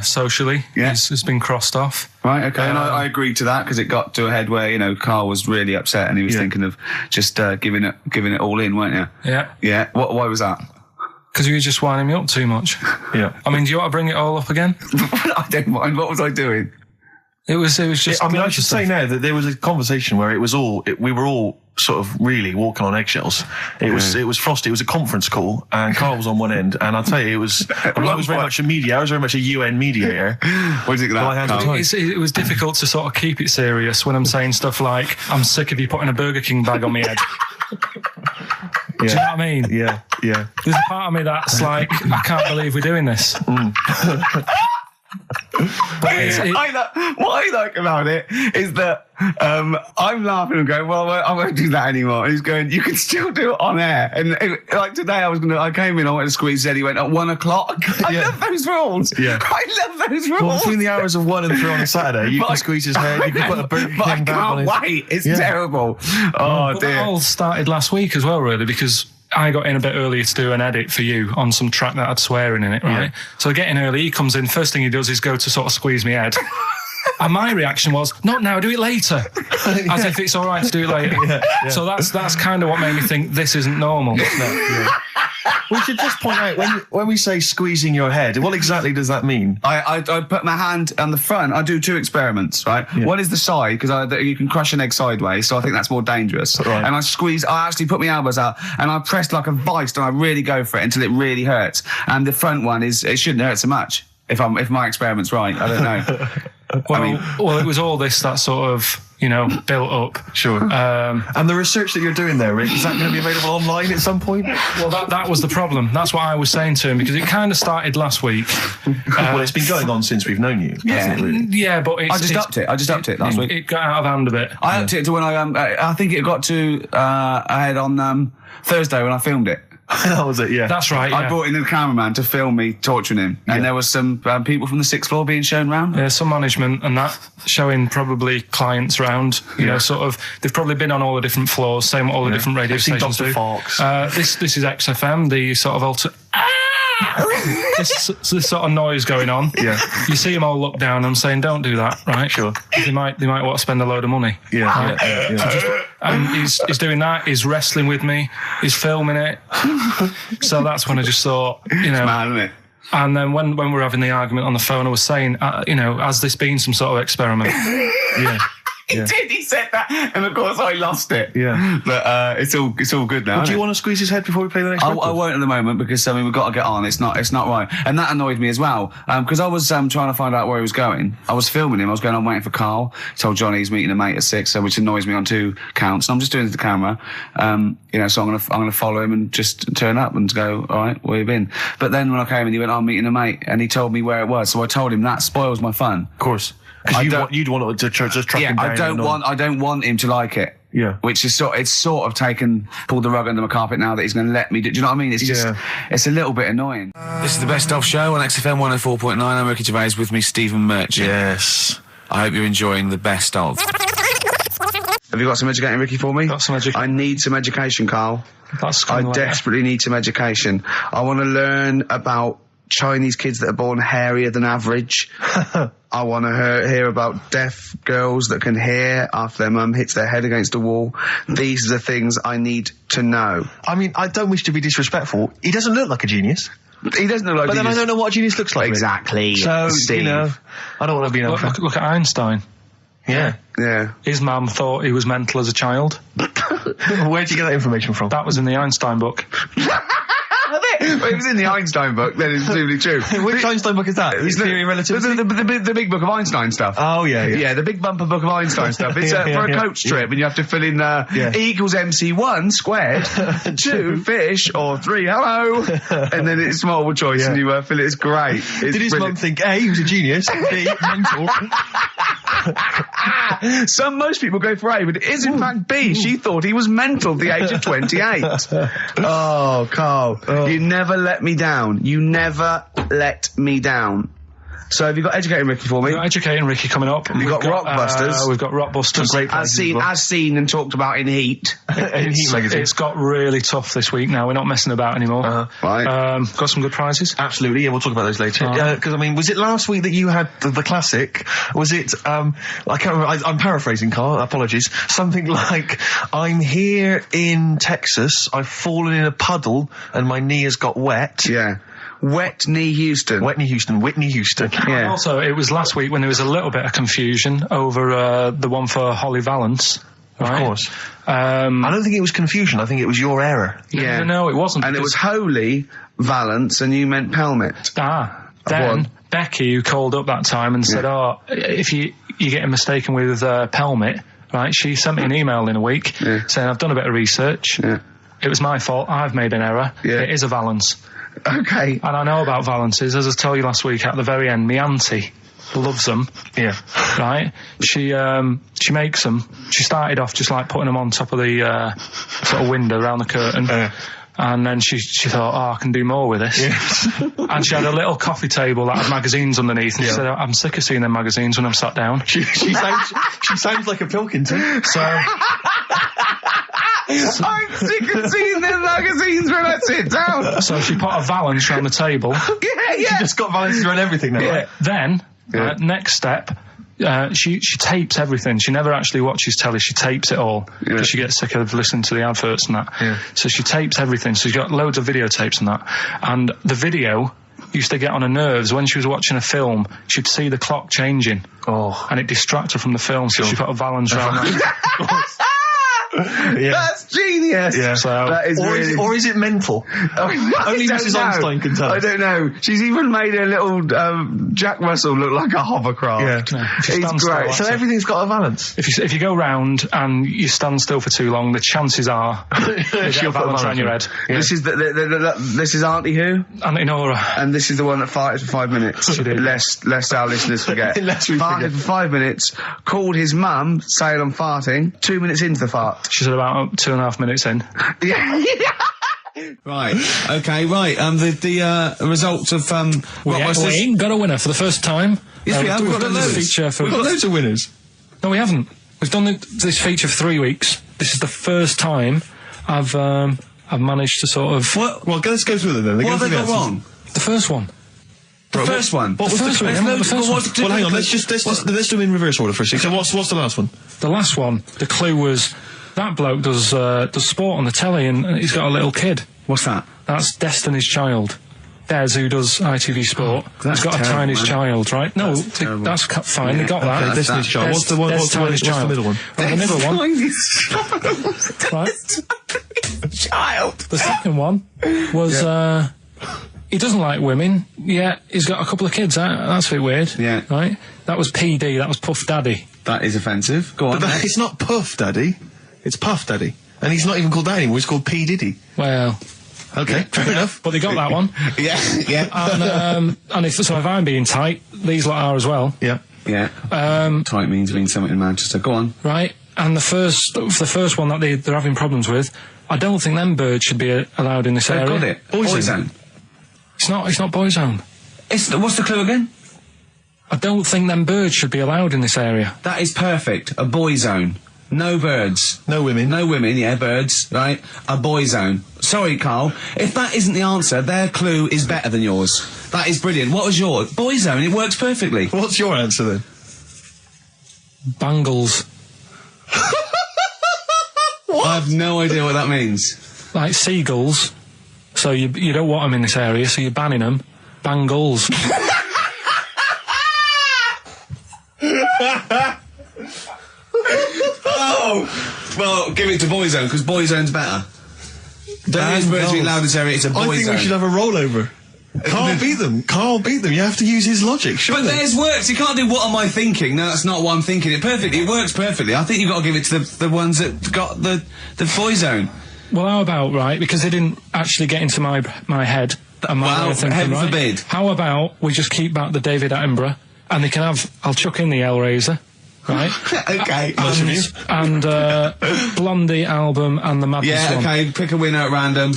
socially Yeah. has been crossed off. Right, okay, and I agreed to that because it got to a head where, you know, Karl was really upset and he was thinking of just giving it all in, weren't you? Yeah. Yeah. Why was that? Because you were just winding me up too much. Yeah. I mean, do you want to bring it all up again? I don't mind. What was I doing? It was just. I mean, I should say now that there was a conversation where we were all sort of really walking on eggshells. It was frosty. It was a conference call, and Karl was on one end. And I'll tell you, I was very much a mediator. I was very much a UN mediator. What is it that? Karl? It was difficult to sort of keep it serious when I'm saying stuff like, "I'm sick of you putting a Burger King bag on my head." Do you know what I mean? Yeah. There's a part of me that's like, I can't believe we're doing this. But What I like about it is that I'm laughing and going, well, I won't do that anymore. And he's going, you can still do it on air. And like today, I came in, I went to squeeze Eddie, went at 1 o'clock. I love those rules. Yeah. I love those rules. Well, between the hours of 1 and 3 on a Saturday, you can squeeze his head, you can put a Burger King I bag on his... can't wait. It's terrible. Oh, But dear. that all started last week as well, really, because I got in a bit earlier to do an edit for you on some track that had swearing in it, right? So I get in early, he comes in, first thing he does is go to sort of squeeze me head. And my reaction was, not now, do it later. As if it's all right to do it later. Yeah. So that's kind of what made me think this isn't normal. We should just point out, when we say squeezing your head, what exactly does that mean? I put my hand on the front. I do 2 experiments, right? Yeah. One is the side, because you can crush an egg sideways, so I think that's more dangerous. Right. And I actually put my elbows out, and I pressed like a vice, and I really go for it until it really hurts. And the front one it shouldn't hurt so much, if my experiment's right. I don't know. Well, it was all this that sort of, you know, built up. Sure. And the research that you're doing there, Rick, is that going to be available online at some point? Well, that was the problem. That's what I was saying to him, because it kind of started last week. Well, it's been going on since we've known you. hasn't it, really? Yeah, but I just upped it last week. It got out of hand a bit. I upped it to when I think it got to ahead on Thursday when I filmed it. That was it, yeah. That's right, I yeah. brought in a cameraman to film me torturing him, and there was some people from the 6th floor being shown round. Yeah, some management and that, showing probably clients round, you know, sort of, they've probably been on all the different floors, same what all the different radio I've seen stations Dr. do. Fox. This is XFM, the sort of this sort of noise going on. Yeah. You see them all look down and saying, don't do that, right? Sure. They might want to spend a load of money. Yeah. And he's doing that, he's wrestling with me, he's filming it. So that's when I just thought, you know. Mad, isn't it? And then when we were having the argument on the phone, I was saying, you know, has this been some sort of experiment? Yeah. He did. He said that, and of course I lost it. Yeah. But it's all good now. Do you want to squeeze his head before we play the next I record? won't at the moment because we've got to get on. It's not right, and that annoyed me as well because I was trying to find out where he was going. I was filming him. I was going on waiting for Karl. Told Johnny he's meeting a mate at 6, which annoys me on 2 counts. And I'm just doing it to the camera, you know. So I'm gonna follow him and just turn up and go. All right, where you been? But then when I came in, he went, "I'm meeting a mate," and he told me where it was. So I told him that spoils my fun. Of course. Because you'd want to just track him down. I don't want him to like it. Yeah. Which is sort of pulled the rug under my carpet now that he's going to let me do you know what I mean? It's just, it's a little bit annoying. This is the Best Of Show on XFM 104.9. I'm Ricky Gervais, with me Stephen Merchant. Yes. I hope you're enjoying the best of. Have you got some educating, Ricky, for me? Got some education. I need some education, Carl. That's I kind of desperately need some education. I want to learn about Chinese kids that are born hairier than average. I want to hear about deaf girls that can hear after their mum hits their head against a wall. These are the things I need to know. I mean, I don't wish to be disrespectful. He doesn't look like a genius. He doesn't look like But then I don't know what a genius looks like. Exactly. So, Steve. you know, I don't want to be an look at Einstein. Yeah. Yeah. His mum thought he was mental as a child. Where'd you get that information from? That was in the Einstein book. Well, it was in the Einstein book, then it's presumably true. Which Einstein book is that? His Theory of Relativity? The big book of Einstein stuff. Oh, yeah. Yeah, the big bumper book of Einstein stuff. It's for a coach trip, and you have to fill in E equals MC1 squared, 2 fish, or 3 hello, and then it's multiple choice, and you fill it. It's great. It's Did his mum brilliant. think, A, he was a genius, B, mental? Most people go for A, but it is in fact B. She thought he was mental at the age of 28. Oh, Carl, you never let me down. You never let me down. So have you got Educating Ricky for me? We've got Educating Ricky coming up. We've got Rockbusters. We've got Rockbusters. Great As seen and talked about in Heat. In Heat magazine. It's got really tough this week now. We're not messing about anymore. Right. Got some good prizes. Absolutely, yeah, we'll talk about those later. Because, I mean, was it last week that you had the classic? Was it, I can't remember, I'm paraphrasing, Carl, apologies. Something like, I'm here in Texas, I've fallen in a puddle, and my knee has got wet. Yeah. Wet Knee Houston. Whitney Houston. And Yeah. also, it was last week when there was a little bit of confusion over the one for Holly Valance. Right? Of course. I I don't think it was confusion, I think it was your error. Yeah. No, it wasn't. And it was Holy Valance, and you meant Pelmet. Then Becky, who called up that time and said, if you're getting mistaken with Pelmet, right, she sent me an email in a week saying, I've done a bit of research. Yeah. It was my fault. I've made an error. Yeah. It is a Valance. Okay. And I know about Valances. As I told you last week, at the very end, my auntie loves them. Yeah. Right? She makes them. She started off just like putting them on top of the sort of window around the curtain. And then she thought, I can do more with this. And she had a little coffee table that had magazines underneath. And she said, I'm sick of seeing them magazines when I'm sat down. She sounds like a Pilkington. So... I'm sick of seeing them magazines when I sit down. So she put a Valance around the table. She just got Valence around everything now. Yeah. Then, next step, she tapes everything. She never actually watches telly. She tapes it all because she gets sick of listening to the adverts and that. Yeah. So she tapes everything. So she's got loads of videotapes and that. And the video used to get on her nerves. When she was watching a film, she'd see the clock changing. And it distracted her from the film. So she put a Valance around that. That's genius. Yeah. So that is or is it mental? Only Mrs. Einstein can tell. I don't know. She's even made a little Jack Russell look like a hovercraft. Yeah. It's great. So everything's got a Valance. If you go round and you stand still for too long, the chances are she'll put a Valance on your head. Yeah. This is this is Auntie who? Auntie Nora. And this is the one that farted for 5 minutes. Lest our listeners forget. Lest we farted forget. for 5 minutes, called his mum, saying I'm farting, 2 minutes into the fart. She's about 2.5 minutes in. Yeah. Right. Okay. Right. The results of We ain't got a winner for the first time. Yes, we have. We've got done loads. this feature for. We've got loads of winners. No, we haven't. We've done this feature for 3 weeks. This is the first time I've managed to sort of. Well, let's go through them then. What have they got wrong? The first one. The first one. What was the first one? Well, hang on. Let's do them in reverse order for a second. So what's the last one? The last one. The clue was that bloke does sport on the telly and he's got a little kid. What's that? That's Destiny's Child. Des, who does ITV Sport, has got a Chinese child, right? No, that's fine. They got that. Okay, Destiny's Child. What's the middle one? Right, the middle one. Right. Child. The second one was he doesn't like women. Yeah, he's got a couple of kids. That's a bit weird. Yeah. Right. That was PD. That was Puff Daddy. That is offensive. Go on. But it's not Puff Daddy. It's Puff Daddy. And he's not even called that anymore. He's called P. Diddy. Well. Okay, fair enough. But they got that one. Yeah. And if I'm being tight, these lot are as well. Yeah. Yeah. Tight means something in Manchester. Go on. Right. And the first one that they're having problems with, I don't think them birds should be allowed in this area. They've got it. Boyzone. It's not Boyzone. What's the clue again? I don't think them birds should be allowed in this area. That is perfect. A boy zone. No birds. No women. No women, yeah, birds, right? A boy zone. Sorry, Carl. If that isn't the answer, their clue is better than yours. That is brilliant. What was yours? Boy zone, it works perfectly. What's your answer then? Bangles. I have no idea what that means. Like seagulls. So you don't want them in this area, so you're banning them. Bangles. Oh! Well, give it to boy zone, because boy zone's better. There is birds being allowed in this area, it's a boy zone. I think we should have a rollover. Carl beat them. Carl beat them. You have to use his logic, surely. But theirs works. You can't do what am I thinking. No, that's not what I'm thinking. It perfectly. It works perfectly. I think you've got to give it to the ones that got the boy zone. Well, how about, right, because they didn't actually get into my head and my way of thinking, heaven right? forbid. How about we just keep back the David Attenborough, and they can have, I'll chuck in the Hellraiser, right? Okay. And Blondie album and the Madness Yeah, one. okay. Pick a winner at random.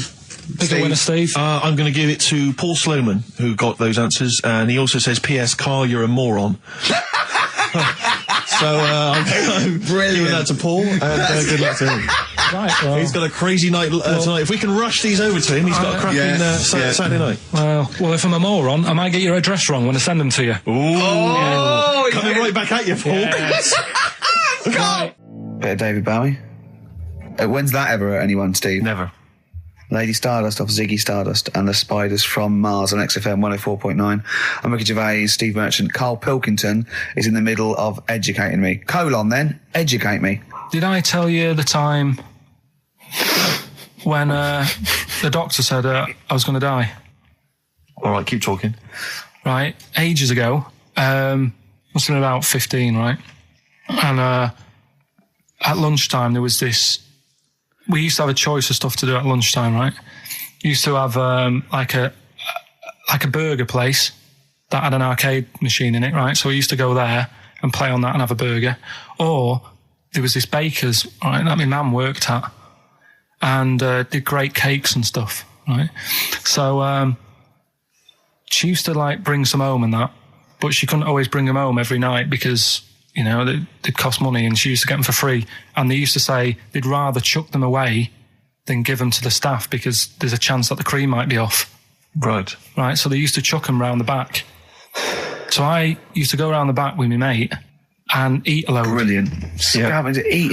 Pick a winner, Steve. I'm going to give it to Paul Sloman, who got those answers, and he also says, P.S. Carl, you're a moron. So I'm giving that to Paul, and good luck to him. Right, well, He's got a crazy night tonight. If we can rush these over to him, he's got a cracking Saturday night. well, if I'm a moron, I might get your address wrong when I send them to you. Oh, coming right back at you, Paul. Yes. Right. Bit of David Bowie. When's that ever at anyone, Steve? Never. Lady Stardust off Ziggy Stardust and the Spiders from Mars on XFM 104.9. I'm Ricky Gervais, Steve Merchant. Karl Pilkington is in the middle of educating me. Then, educate me. Did I tell you the time when the doctor said I was going to die? All right, keep talking. Right, ages ago. Must have been about 15, right? And at lunchtime there was this. We used to have a choice of stuff to do at lunchtime, right? Used to have like a burger place that had an arcade machine in it, right? So we used to go there and play on that and have a burger. Or there was this baker's, right, that my mum worked at, and did great cakes and stuff, right? So she used to like bring some home and that, but she couldn't always bring them home every night because, you know, they'd cost money, and she used to get them for free. And they used to say they'd rather chuck them away than give them to the staff because there's a chance that the cream might be off. Right. Right, so they used to chuck them round the back. So I used to go round the back with my mate and eat a load. Brilliant. Eating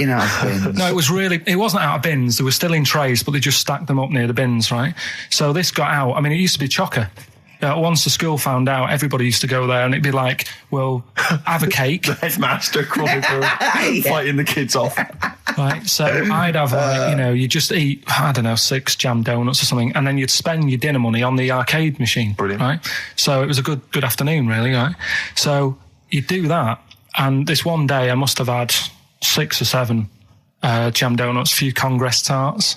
out of bins. No, it wasn't out of bins. They were still in trays, but they just stacked them up near the bins, right? So this got out. I mean, it used to be chocker. Once the school found out, everybody used to go there, and it'd be like, well, have a cake. The headmaster chronicle fighting the kids off. Right, so I'd have, like, you know, you just eat, I don't know, 6 jam donuts or something, and then you'd spend your dinner money on the arcade machine. Brilliant. Right? So it was a good afternoon, really, right? So you'd do that, and this one day I must have had 6 or 7 jam donuts, a few Congress tarts.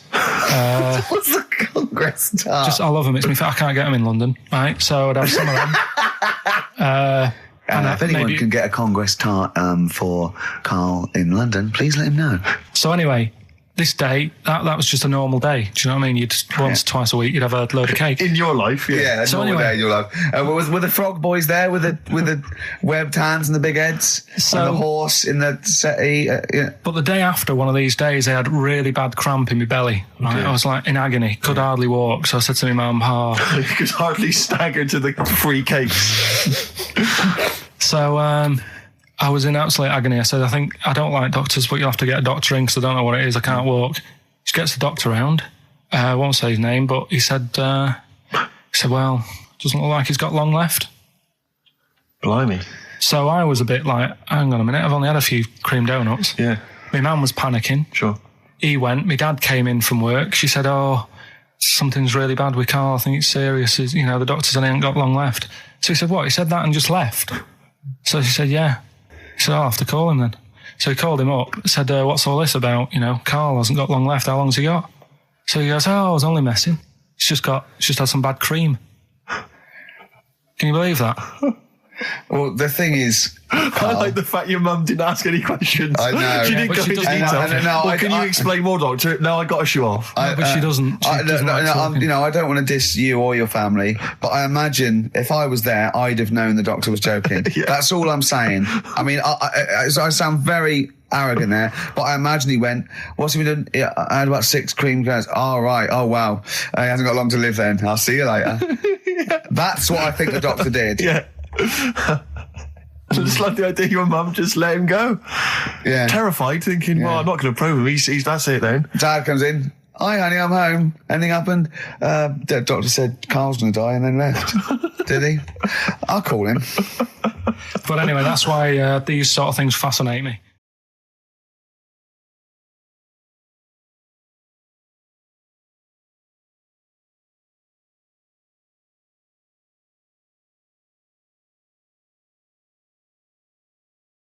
What's the Congress tart? I love them. I can't get them in London, right? So I'd have some of them. If anyone can get a Congress tart for Carl in London, please let him know. So anyway, this day, that was just a normal day. Do you know what I mean? You'd twice a week, you'd have a load of cake. In your life, yeah. Yeah, So normal anyway- day in your life. Were the frog boys there with the webbed hands and the big heads? So- and the horse in the settee? Yeah. But the day after one of these days, I had really bad cramp in my belly. Right? Okay. I was like in agony, could hardly walk. So I said to my mum, You could hardly stagger to the free cakes. So I was in absolute agony. I said, I don't like doctors, but you'll have to get a doctor in because I don't know what it is. I can't walk. She gets the doctor round. I won't say his name, but he said, well, doesn't look like he's got long left. Blimey. So I was a bit like, hang on a minute, I've only had a few cream donuts. Yeah, My mum was panicking. sure. He went. My dad came in from work. She said, something's really bad with Carl. I think it's serious. You know, the doctor said he ain't got long left. So he said, what? He said that and just left. So she said, yeah. He said, I'll have to call him then. So he called him up, said, what's all this about? You know, Carl hasn't got long left. How long's he got? So he goes, I was only messing. He's just had some bad cream. Can you believe that? Well, the thing is, I like the fact your mum didn't ask any questions. I know. She didn't But go she into doesn't detail. either. Well, can you explain more, Doctor? No, I got to show off. But she doesn't. She doesn't like talking. you know, I don't want to diss you or your family, but I imagine if I was there, I'd have known the doctor was joking. Yeah. That's all I'm saying. I mean, I sound very arrogant there, but I imagine he went, what's he been doing? Yeah, I had about 6 cream cones. Oh, right. Oh, wow. He hasn't got long to live then. I'll see you later. That's what I think the doctor did. Yeah. I just like the idea your mum just let him go. Yeah. Terrified, thinking, well, I'm not going to probe him. He's that's it then. Dad comes in. Hi, honey, I'm home. Anything happened? The doctor said Carl's going to die and then left. Did he? I'll call him. But anyway, that's why these sort of things fascinate me.